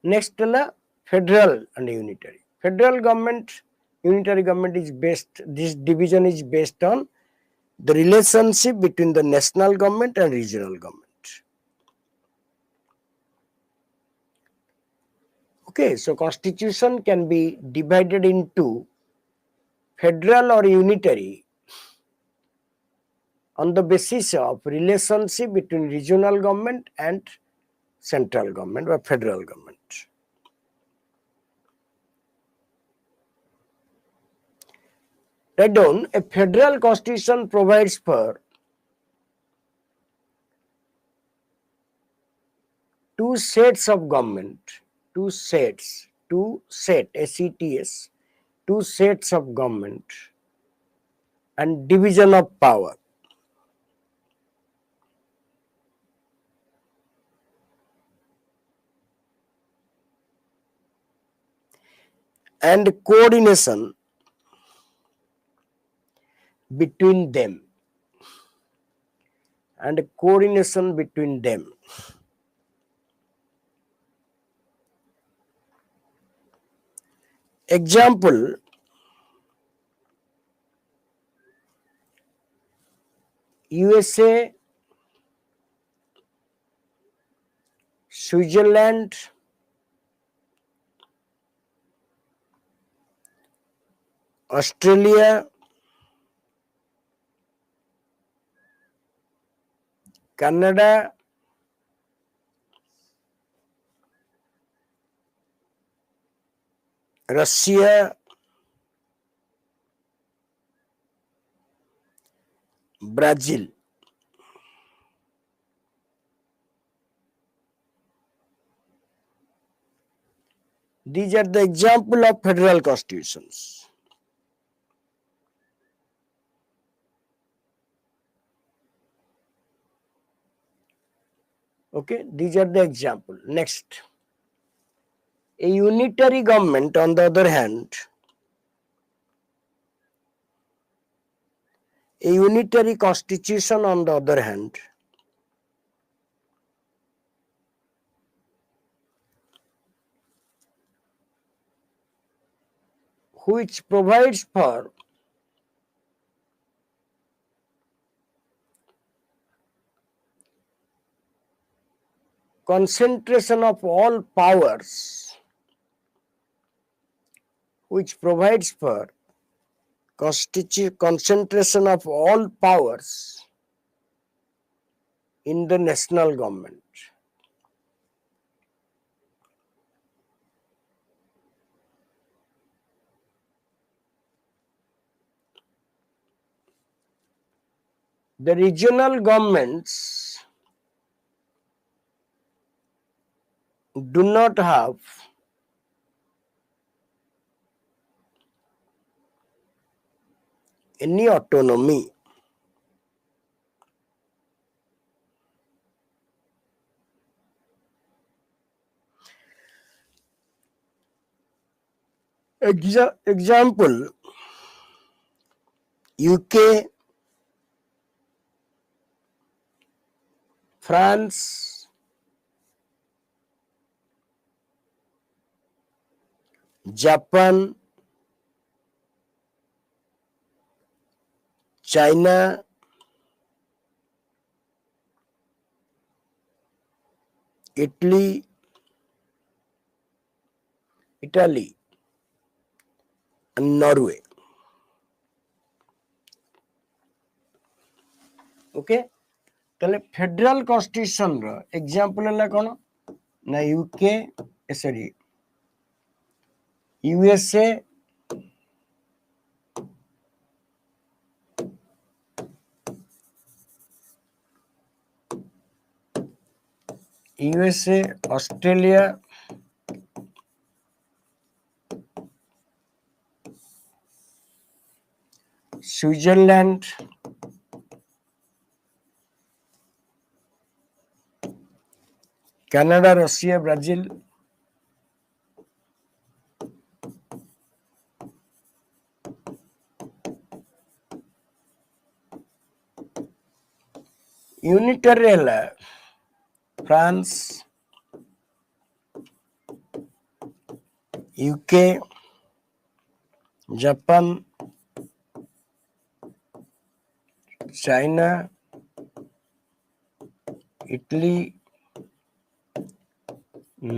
Next, federal and unitary. Federal government, unitary government is based, this division is based on the relationship between the national government and regional government. Okay, so constitution can be divided into federal or unitary on the basis of relationship between regional government and central government or federal government. Write down, a federal constitution provides for two sets of government, S-E-T-S, two sets of government and division of power. And coordination between them. Example, USA, Switzerland, Australia, Canada, Russia, Brazil. These are the example of federal constitutions. Okay, these are the example. Next, a unitary government, on the other hand, a unitary constitution, on the other hand, which provides for concentration of all powers, concentration of all powers in the national government. The regional governments do not have any autonomy. Example, UK, France, Japan, China, Italy, and Norway. Okay, তাহলে federal constitution র example হলা কোন না UK sorry USA Australia Switzerland Canada Russia Brazil unitary है France UK Japan China Italy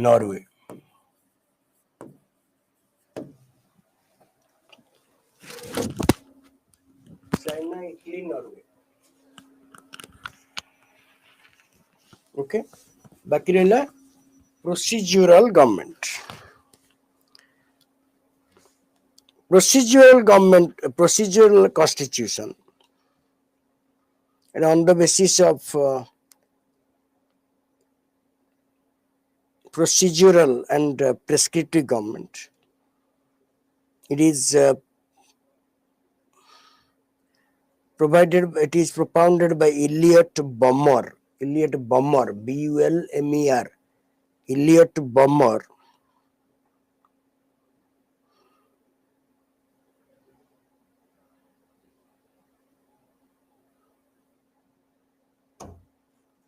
Norway China Italy Norway okay बाकी रहा procedural government procedural constitution and on the basis of procedural and prescriptive government it is propounded by Elliot Bulmer BULMER Elliot Bulmer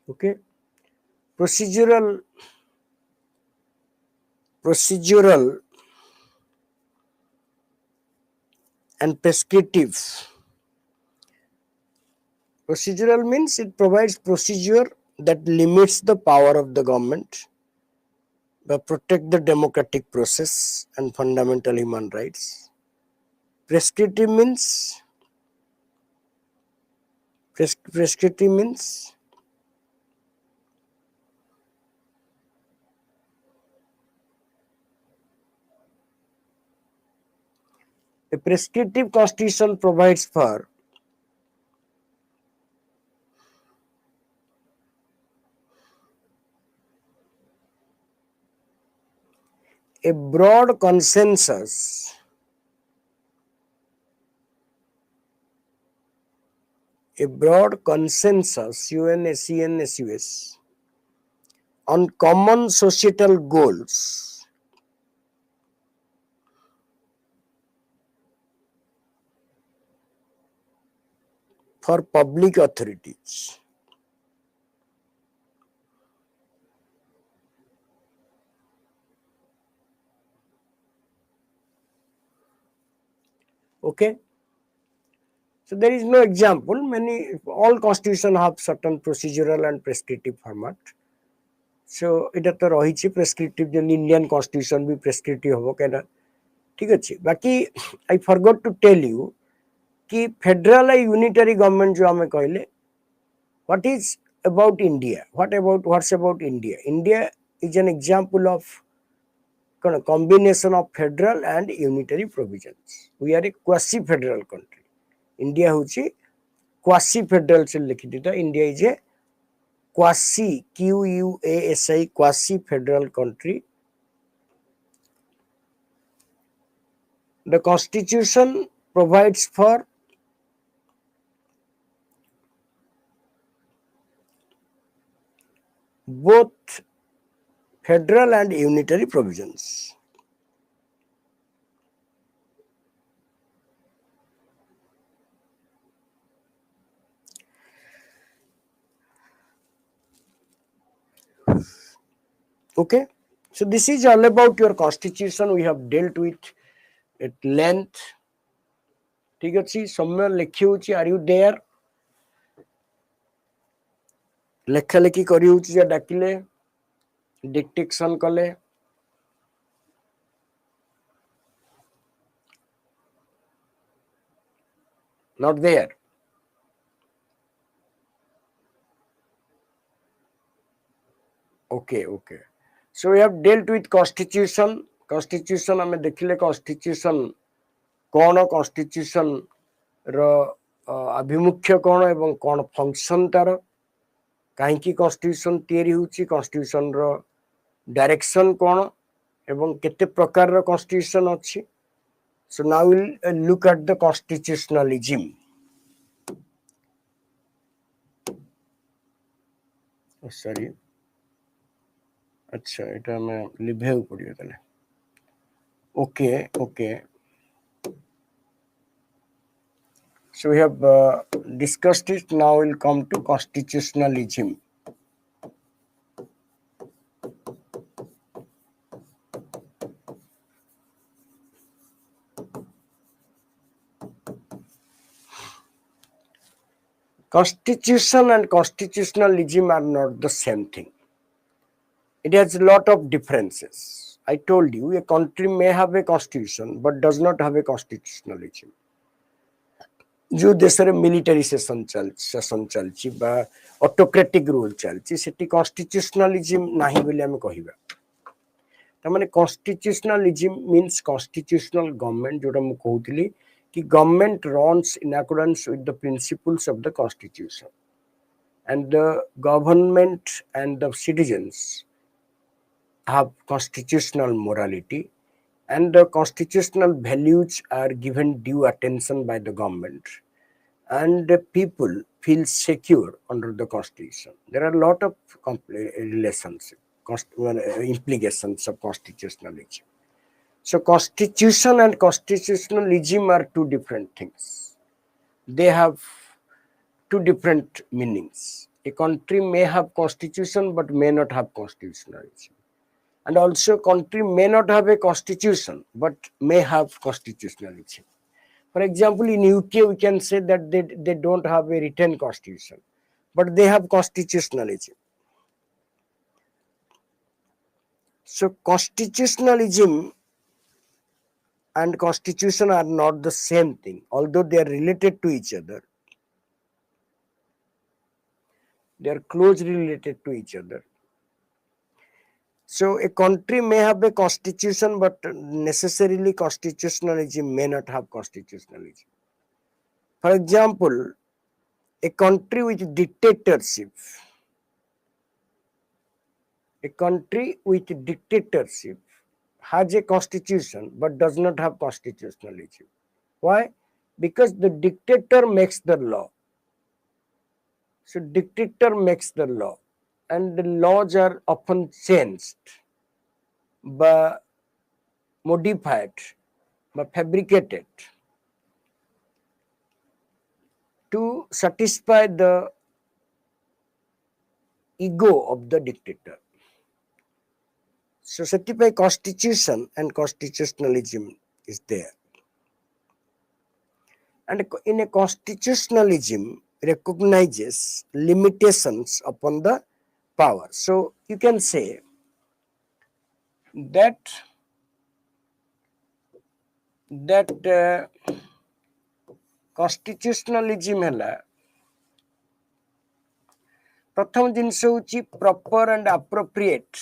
okay procedural and prescriptive. Procedural means it provides procedure that limits the power of the government but protect the democratic process and fundamental human rights. Prescriptive means a prescriptive constitution provides for a broad consensus UNACNSUS on common societal goals for public authorities. Okay, so there is no example. All constitution have certain procedural and prescriptive format. So এটা তো রহিছে prescriptive যেন Indian constitution भी prescriptive হবো কেনা ঠিক আছে বাকি I forgot to tell you कि federal और unitary government जो हमें कहले what's about India is an example of combination of federal and unitary provisions. We are a quasi federal country. India होची quasi federal से लिखी थी India is a quasi quasi federal country. The constitution provides for both federal and unitary provisions. Okay, so this is all about your constitution. We have dealt with at length. ठीक अच्छी समय लिखी होची are you there? लेखा लेखी करी होची या डाकिले dictation कले not there. Okay. So we have dealt with constitution. Constitution हमें देखिले constitution कौन constitution रो अभिमुख्य कौन एवं कौन फंक्शन तार कहीं constitution तैयारी होची constitution रो डायरेक्शन कौन एवं केते प्रकार रो constitution अच्छी. So now we'll look at the constitutionalism. Sorry. अच्छा এটা मैं लिभेउ पड़ियो तले. Okay. So we have discussed it. Now we'll come to constitutionalism. Constitution and constitutionalism are not the same thing. It has a lot of differences. I told you a country may have a constitution but does not have a constitutionalism. जो देश रे military session चलची बा autocratic rule चलची सेटी constitutionalism नाही बोली हम कहिबा. त माने कॉन्स्टिट्यूशनलिज्म मींस कॉन्स्टिट्यूशनल गवर्नमेंट जोटा मु कहउतली कि government runs in accordance with the principles of the constitution and the government and the citizens have constitutional morality and the constitutional values are given due attention by the government and the people feel secure under the constitution. There are a lot of relations, implications of constitutionalism. So constitution and constitutionalism are two different things. They have two different meanings. A country may have constitution but may not have constitutionalism. And also country may not have a constitution but may have constitutionalism. For example, in UK we can say that they don't have a written constitution but they have constitutionalism. So constitutionalism and constitution are not the same thing, although they are related to each other. They are closely related to each other. So a country may have a constitution but necessarily constitutionalism may not have constitutionalism. For example, a country with dictatorship has a constitution but does not have constitutionalism. Why? Because the dictator makes the law. So dictator makes the law and the laws are often changed, but modified, but fabricated to satisfy the ego of the dictator. So certify constitution and constitutionalism is there. And in a constitutionalism recognizes limitations upon the power. So you can say that constitutionalism है प्रथम जिनस होची proper and appropriate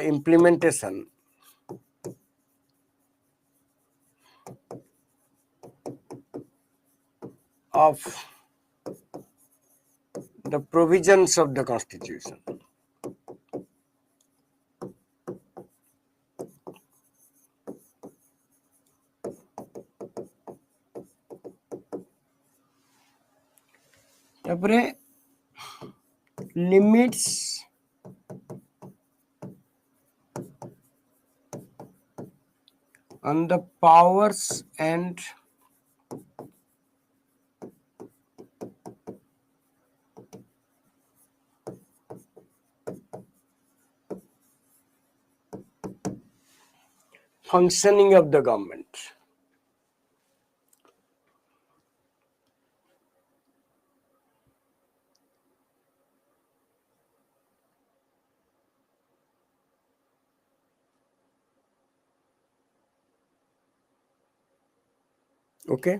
implementation of the provisions of the constitution. Taପରେ limits on the powers and functioning of the government. Okay.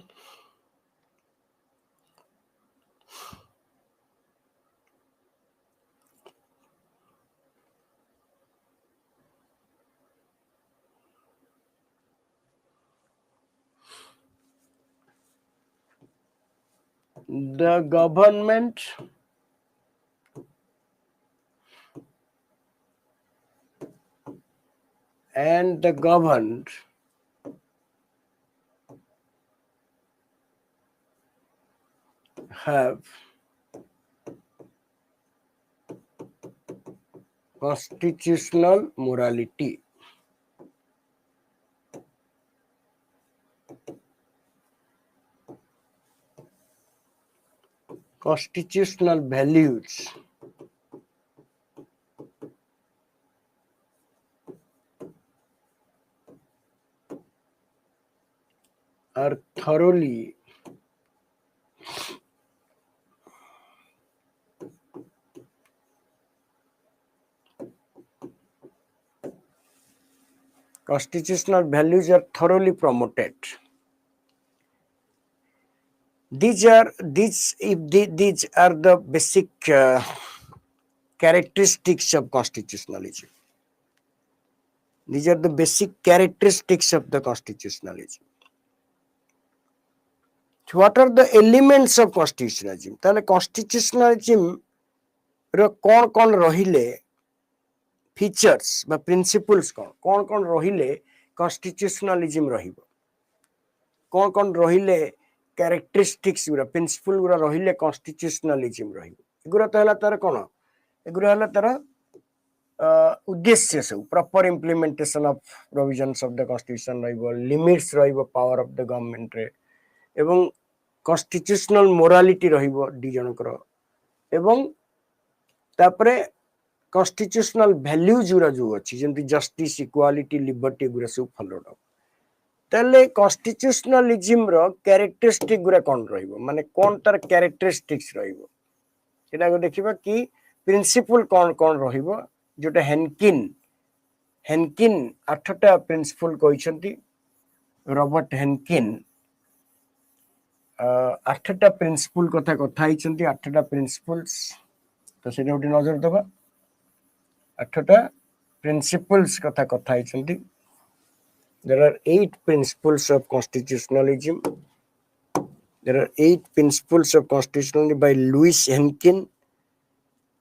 The government and the governed have constitutional morality. Constitutional values are thoroughly promoted. These are the basic characteristics of constitutionalism. These are the basic characteristics of the constitutionalism. What are the elements of constitutionalism? ताले constitutionalism रो कौन रहिले features बा principles कौन रहिले constitutionalism रहिबो कौन रहिले characteristics गुरा principle गुरा रहिले constitutionalism रहिबो एगुरा तो हला तार कोन एगुरा हला तार उद्देश्य सब proper implementation of provisions of the constitution रहिबो limits रहिबो power of the government रे एवं constitutional morality रहिबो डी जनकर एवं तापरे constitutional values गुरा जो अछि जेंति justice equality liberty गुरा सब फॉलोड ताले constitutionalism रो characteristic गुरा कोन रहिबो माने कोन तार characteristics रहिबो सेटा को देखिबा कि प्रिंसिपल कोन रहिबो जोटा हेनकिन आठटा प्रिंसिपल कहिसंती रॉबर्ट हेनकिन आठटा प्रिंसिपल कथा हिचंती आठटा प्रिंसिपल्स तो सेटा उठी नजर दबा आठटा प्रिंसिपल्स कथा हिचंती there are 8 principles of constitutionalism. There are 8 principles of constitutionalism by Louis Henkin,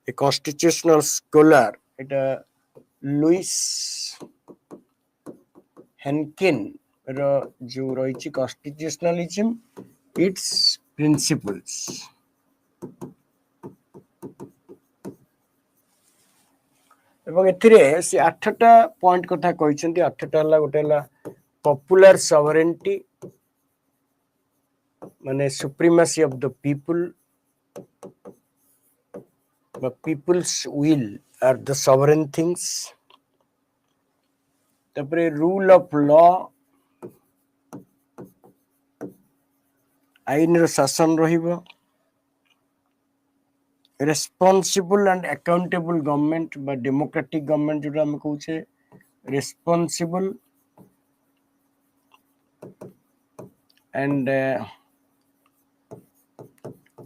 a constitutional scholar. Louis Henkin जो रही constitutionalism, its principles. এবং এଥିରେ ସେ 8ଟା পয়েন্ট কথা କହିଛନ୍ତି 8ଟା ହେଲା ଗୋଟେ ହେଲା popular sovereignty ମାନେ supremacy of the people the people's will are the sovereign things ତାପରେ rule of law ଆଇନର ଶାସନ ରହିବ responsible and accountable government by democratic government जोटा हम कहूचे responsible and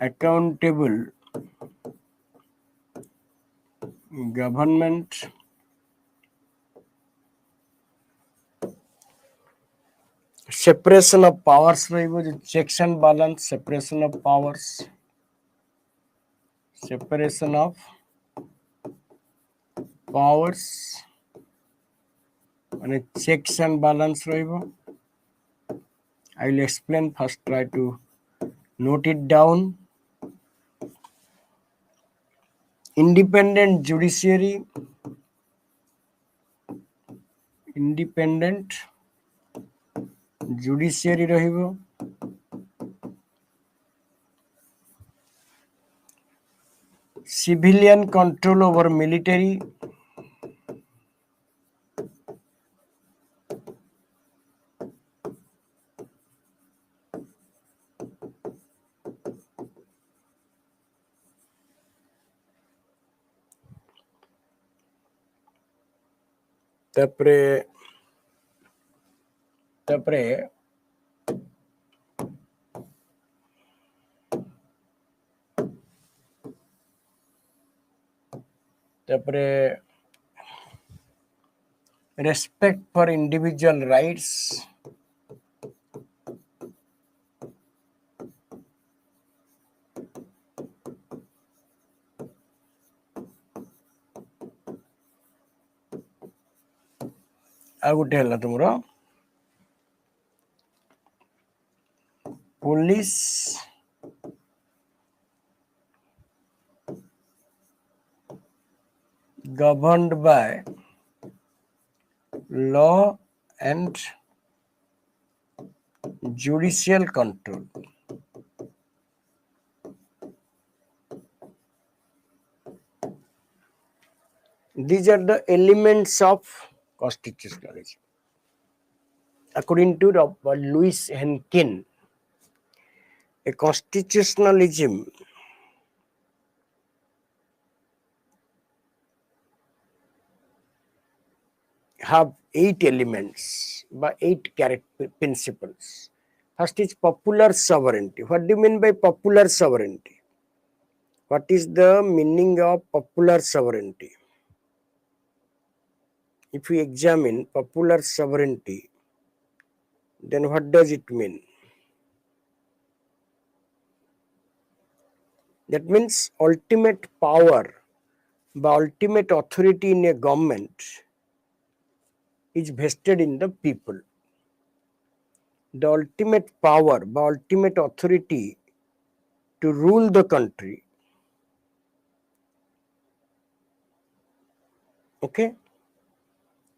accountable government separation of powers रहिबो जो checks and balance separation of powers separation of powers and checks and balance रहिबो I will explain first try to note it down independent judiciary रहिबो civilian control over military তারপরে তারপরে তারপরে respect for individual rights, ଆଉ ଗୋଟେ ହେଲା ତୁମର police governed by law and judicial control. These are the elements of constitutionalism. According to Louis Henkin, a constitutionalism have 8 elements by 8 character principles. First is popular sovereignty. What do you mean by popular sovereignty? What is the meaning of popular sovereignty? If we examine popular sovereignty, then what does it mean? That means ultimate power by ultimate authority in a government is vested in the people. The ultimate power by ultimate authority to rule the country, okay,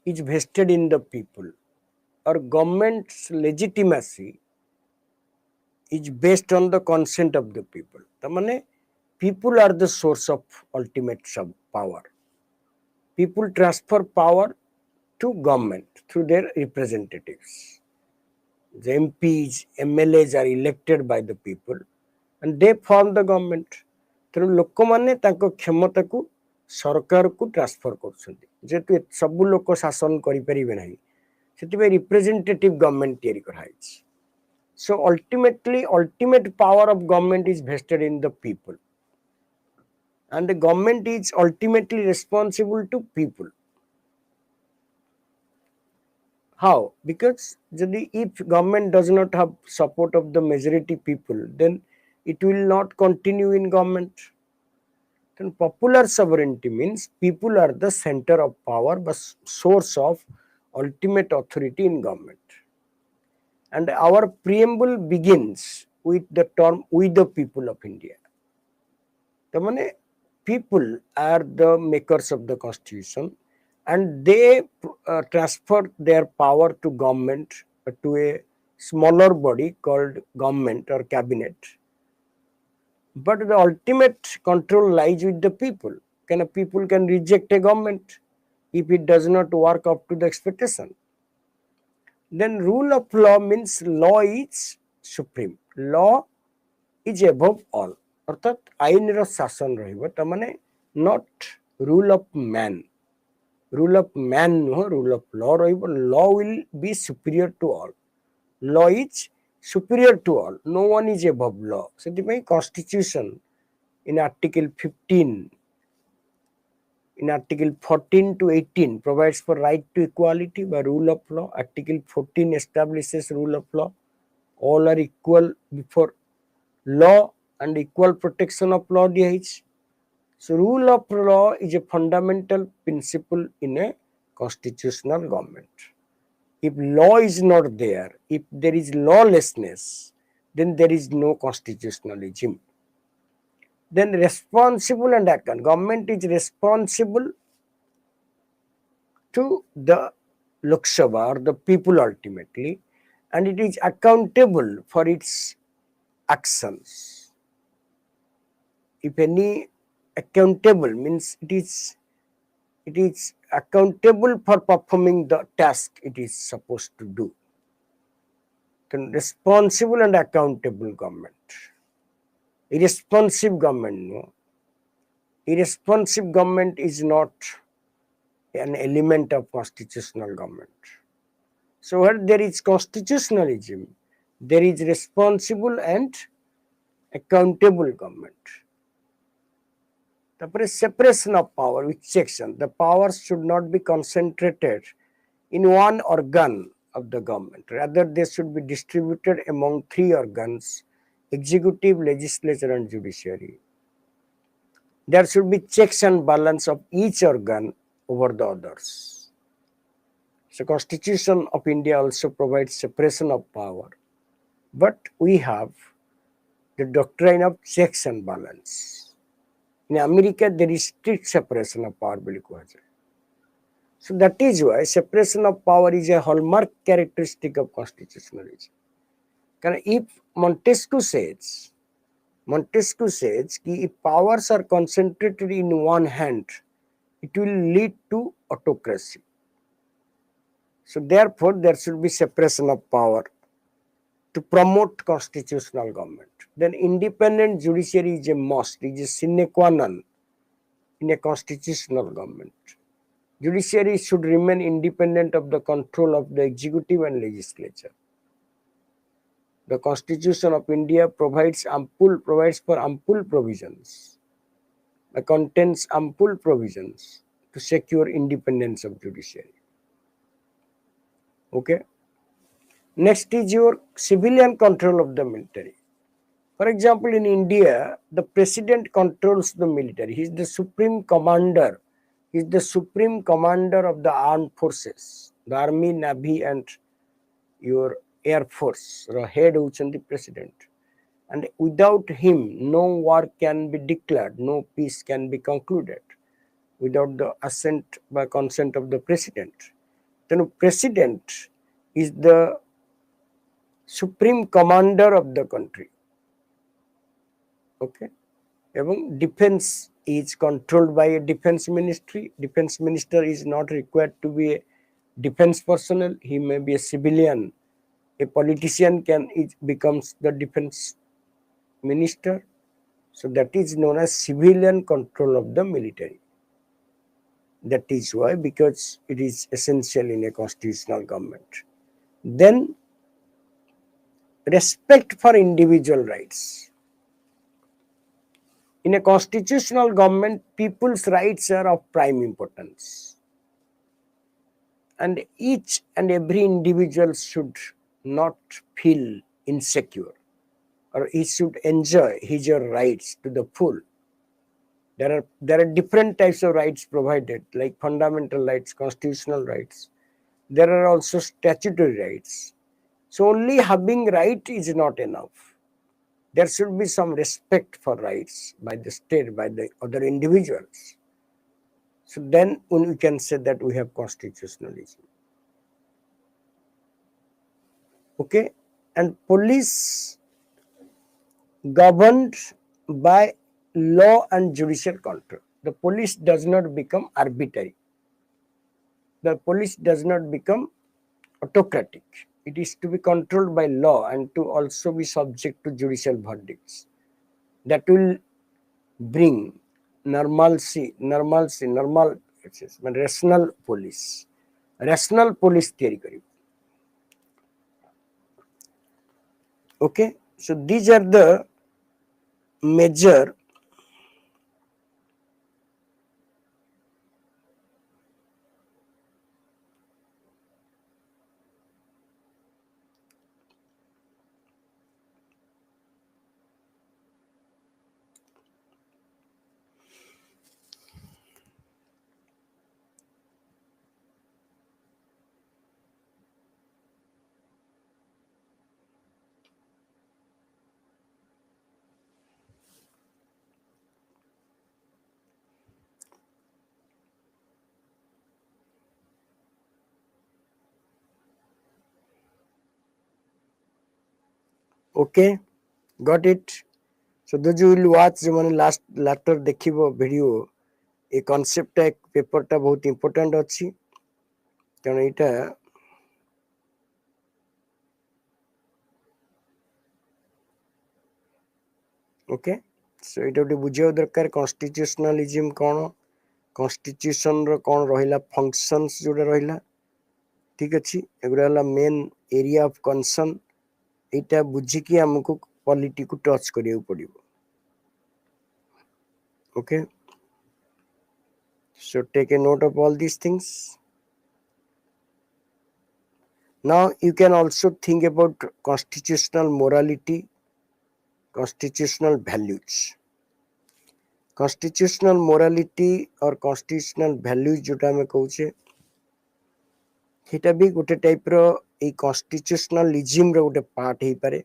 is vested in the people. Or government's legitimacy is based on the consent of the people. The mean, people are the source of ultimate power. People transfer power to government through their representatives. The MPs, MLAs are elected by the people and they form the government. ତେଣୁ ଲୋକମାନେ ତାଙ୍କ କ୍ଷମତାକୁ ସରକାରକୁ transfer କରୁଛନ୍ତି। ଯେହେତୁ ସବୁ ଲୋକ ଶାସନ କରିପାରିବେ ନାହିଁ, ସେଥିପାଇଁ ରିପ୍ରେଜେଣ୍ଟେଟିଭ ଗଭର୍ଣ୍ଣମେଣ୍ଟ ତିଆରି କରାଯାଇଛି। So ultimately, ultimate power of government is vested in the people. And the government is ultimately responsible to people. How? Because if government does not have support of the majority people, then it will not continue in government. Then popular sovereignty means people are the center of power, but source of ultimate authority in government. And our preamble begins with the term "we the people of India." The mean, people are the makers of the constitution, and they transfer their power to government, to a smaller body called government or cabinet. But the ultimate control lies with the people. People can reject a government if it does not work up to the expectation. Then rule of law means law is supreme. Law is above all. अर्थात आईन रो शासन रहिबो त माने not rule of man. Rule of man no, rule of law रहिबो. Law will be superior to all. Law is superior to all. No one is above law. ସେଥିପାଇଁ constitution in article 15, in article 14 to 18 provides for right to equality by rule of law. Article 14 establishes rule of law. All are equal before law and equal protection of law diyaheich. So rule of law is a fundamental principle in a constitutional government. If law is not there, if there is lawlessness, then there is no constitutionalism. Then responsible and account. Government is responsible to the Lok Sabha or the people ultimately, and it is accountable for its actions. If any accountable means it is accountable for performing the task it is supposed to do. Then responsible and accountable government. Irresponsive government, no. Irresponsive government is not an element of constitutional government. So where there is constitutionalism, there is responsible and accountable government. The separation of power with section. The powers should not be concentrated in one organ of the government. Rather, they should be distributed among three organs: executive, legislature, and judiciary. There should be checks and balance of each organ over the others. So, Constitution of India also provides separation of power, but we have the doctrine of checks and balance. In America, there is strict separation of power. So that is why separation of power is a hallmark characteristic of constitutionalism. If Montesquieu says that if powers are concentrated in one hand, it will lead to autocracy. So therefore, there should be separation of power to promote constitutional government. Then independent judiciary is a must, is a sine qua non in a constitutional government. Judiciary should remain independent of the control of the executive and legislature. The Constitution of India provides for ample provisions, contains ample provisions to secure independence of judiciary. Okay. Next is your civilian control of the military. For example, in India, the president controls the military. He is the supreme commander. He is the supreme commander of the armed forces, the army, navy, and your air force. The head is the president. And without him, no war can be declared, no peace can be concluded without the assent by consent of the president. Then president is the supreme commander of the country. Okay. Even defense is controlled by a defense ministry. Defense minister is not required to be a defense personnel. He may be a civilian. A politician becomes the defense minister. So that is known as civilian control of the military. That is why, because it is essential in a constitutional government. Then respect for individual rights. In a constitutional government, people's rights are of prime importance. And each and every individual should not feel insecure, or he should enjoy his or her rights to the full. There are different types of rights provided, like fundamental rights, constitutional rights. There are also statutory rights. So only having right is not enough. There should be some respect for rights by the state, by the other individuals. So then we can say that we have constitutionalism. Okay, and police governed by law and judicial control. The police does not become arbitrary. The police does not become autocratic. It is to be controlled by law and to also be subject to judicial verdicts. That will bring normalcy, rational police theory. Okay, so these are the major okay, got it. So those who will watch later देखिबो video ए concept paper टा बहुत important अछि कारण एटा okay so एटा बुझियो दरकार constitutionalism कोन constitution रो कौन रहिला फंक्शंस जोड़ा रहिला ठीक अच्छी एगुरा मेन एरिया ऑफ कंसर्न एटा बुझी कि हमको पॉलिटी को टच करियो पड़िबो okay so take a note of all these things now you can also think about constitutional morality constitutional values constitutional morality or constitutional values जोटा में कहूचे सेटा भी गोटे टाइप रो ए कॉन्स्टिट्यूशनलिज्म रो गोटे पार्ट हे पारे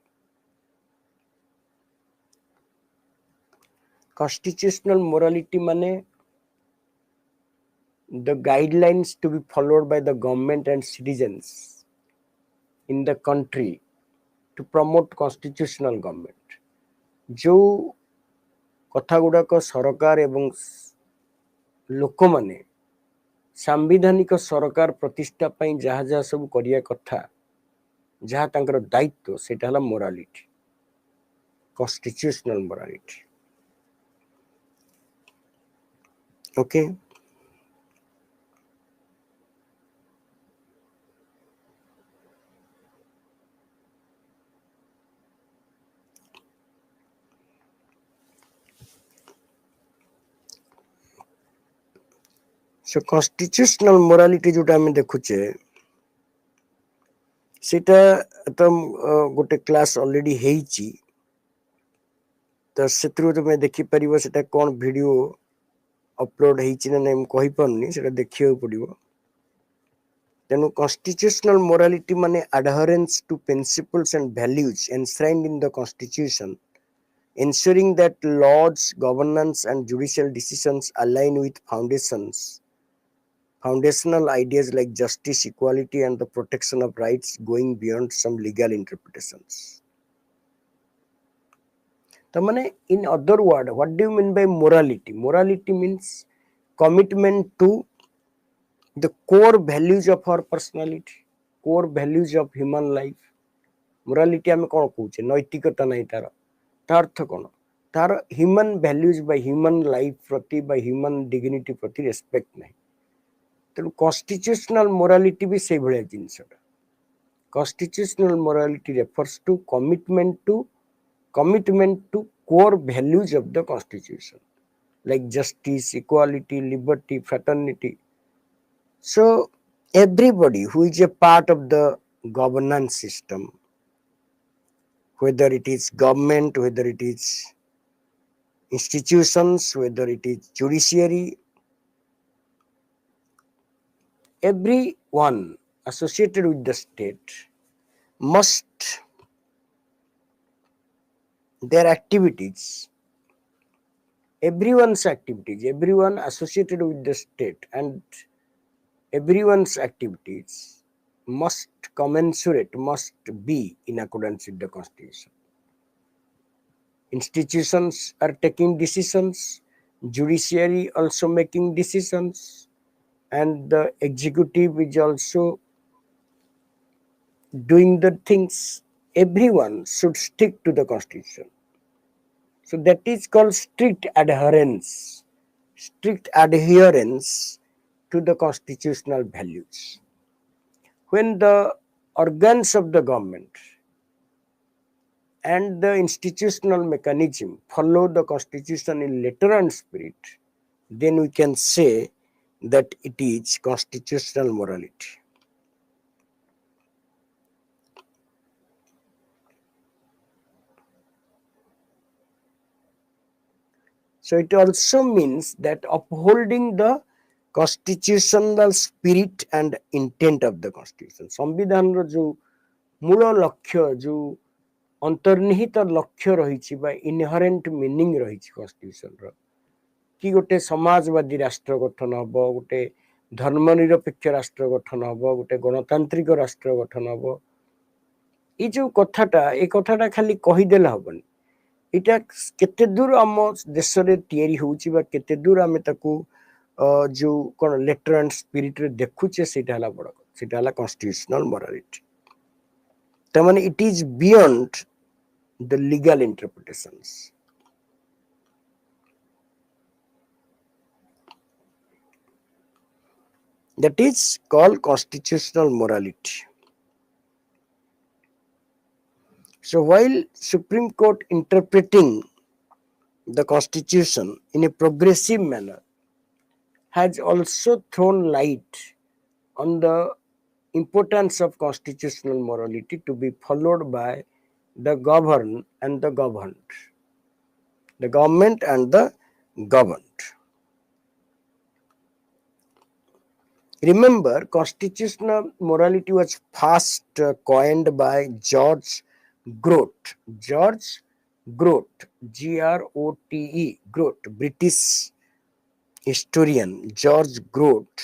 constitutional morality माने the guidelines to be followed by the government and citizens in the country to promote constitutional government जो कथा गुड़ाक सरकार एवं लोक माने सांविधानिक सरकार प्रतिष्ठा पई जहाँ जहाँ सब करिया कथा जहाँ तांकर दायित्व सेटा हला morality constitutional morality okay so constitutional morality जोटा हम देखुचे सेटा तो गोटे क्लास ऑलरेडी हेची तो सेत्रु तो मैं देखि परिबो सेटा कोन वीडियो अपलोड हेची ना नै कहि पन्नी सेटा देखियो पड़िबो तेनु कॉन्स्टिट्यूशनल मोरालिटी माने adherence to principles and values enshrined in the constitution ensuring that laws governance and judicial decisions align with foundational ideas like justice, equality, and the protection of rights going beyond some legal interpretations. Tamane, in other words, what do you mean by morality? Morality means commitment to the core values of our personality, core values of human life. Morality आमे कौन कहूचे नैतिकता नहीं तार अर्थ कौन तार human values by human life प्रति by human dignity प्रति रेस्पेक्ट नहीं तेणु कॉन्स्टिट्यूशनल मोरालिटी भी से भाया जिनसटा constitutional morality refers to commitment to core values of the constitution like justice equality liberty fraternity so everybody who is a part of the governance system whether it is government whether it is institutions whether it is judiciary everyone associated with the state must their activities everyone associated with the state and everyone's activities must be in accordance with the constitution institutions are taking decisions judiciary also making decisions and the executive is also doing the things everyone should stick to the constitution so that is called strict adherence to the constitutional values when the organs of the government and the institutional mechanism follow the constitution in letter and spirit then we can say that it is constitutional morality. So it also means that upholding the constitutional spirit and intent of the constitution. संविधान रो जो मूल लक्ष्य जो अंतर्निहित लक्ष्य रही बा inherent meaning रही कॉन्स्टिट्यूशन रो कि गोटे समाजवादी राष्ट्र गठन हम गोटे धर्मनिरपेक्ष राष्ट्र गठन हम गोटे गणतांत्रिक राष्ट्र गठन हम ये जो कथाटा ए कथाटा खाली कहीदेले हेनी इटा केते दूर आम देश रे तैयारी होउची बा केते दूर आमे ताकू जो कोन लेटर एंड स्पिरिट रे देखुचे सेटा हला बड़ सेटा हला कॉन्स्टिट्यूशनल मोरालिटी त माने it is beyond the legal interpretations That is called constitutional morality. So while Supreme Court interpreting the Constitution in a progressive manner has also thrown light on the importance of constitutional morality to be followed by the governed and the governed, the government and the governed. Remember, constitutional morality was first coined by George Grote. George Grote, Grote, Grote, British historian George Grote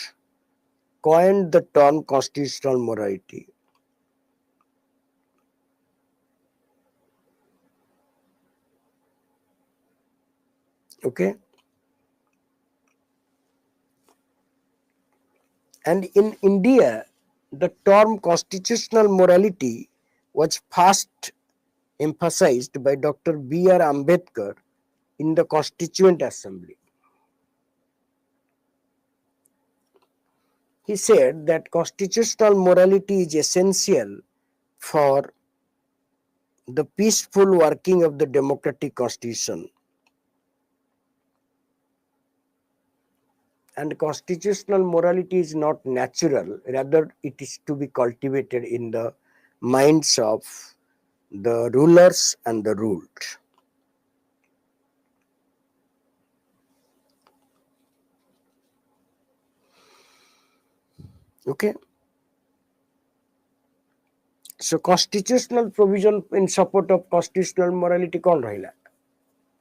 coined the term constitutional morality. Okay. And in India, the term constitutional morality was first emphasized by Dr. B.R. Ambedkar in the Constituent Assembly. He said that constitutional morality is essential for the peaceful working of the democratic constitution. And constitutional morality is not natural, rather it is to be cultivated in the minds of the rulers and the ruled. Okay. So constitutional provision in support of constitutional morality kon rahila?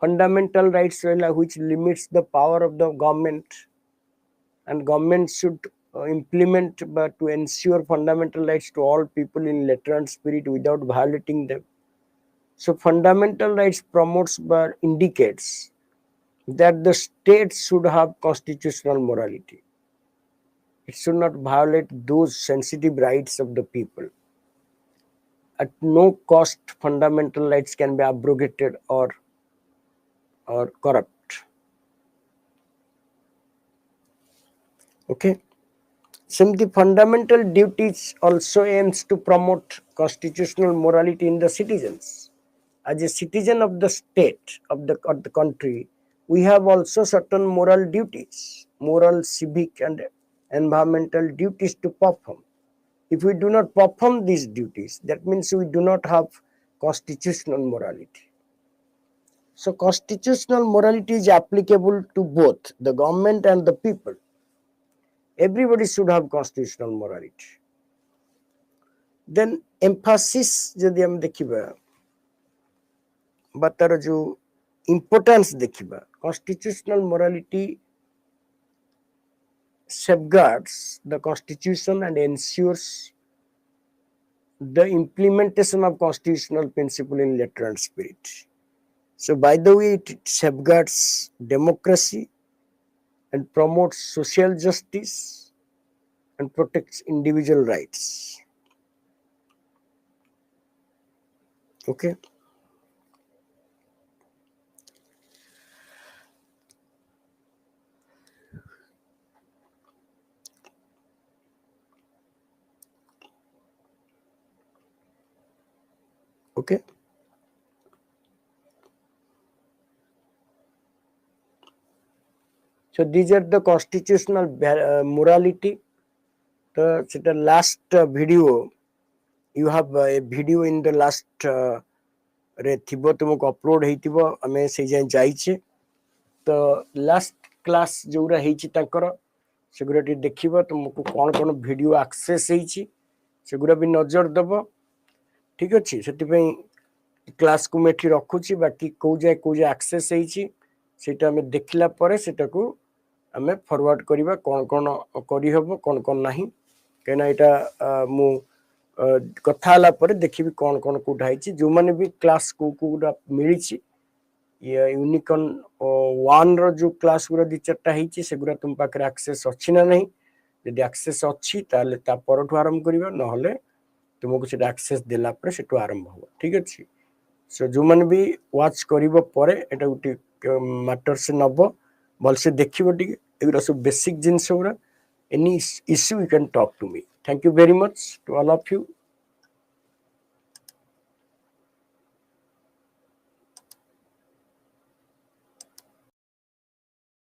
Fundamental rights rahila, which limits the power of the government, and government should implement but to ensure fundamental rights to all people in letter and spirit without violating them. So fundamental rights promotes but indicates that the state should have constitutional morality. It should not violate those sensitive rights of the people. At no cost, fundamental rights can be abrogated or corrupt. Okay. Some of the fundamental duties also aims to promote constitutional morality in the citizens. As a citizen of the state, of the country, we have also certain moral duties, moral, civic and environmental duties to perform. If we do not perform these duties, that means we do not have constitutional morality. So constitutional morality is applicable to both the government and the people. Everybody should have constitutional morality. Then emphasis जदि हम देखिबा बा तार जो importance देखिबा, constitutional morality safeguards the constitution and ensures the implementation of constitutional principle in letter and spirit. So by the way, it safeguards democracy and promotes social justice and protects individual rights. Okay. Okay. So these are the constitutional morality. The last video, you have a video in the last रे थिबो तुमको upload हेतिबो हमें से जाइछे तो last class जोरा हेछि ताकर सेगुराटी देखिबो तुमको कोन कोन video access हेछि सेगुरा भी नजर दबो ठीक अछि सेति पई क्लास को मेठी रखुछि बाकी को जाय एक्सेस हेछि सेटा हमें देखला परे सेटा को हमें फॉरवर्ड करिबा कोन कोन करि हबो कोन कोन नाही केना एटा मु कथा ला पर देखिबी कोन कोन कोठा हेछि जो माने भी क्लास को मिलिछि ये यूनिकॉर्न 1 रो जो क्लास गुरा दि चारटा हेछि सेगुरा तुम पाकर एक्सेस अछि ना नहीं यदि एक्सेस अछि ताले ता परठु आरंभ करिबा न हले तुमको सेटा एक्सेस देला पर सेटु आरंभ हो ठीक अछि सो जो माने भी वाच करिबो परे एटा उटी मैटर से नबो बल से देखिबो टिके एगुरा सब बेसिक जिंस गुरा Any issue, you can talk to me. Thank you very much to all of you.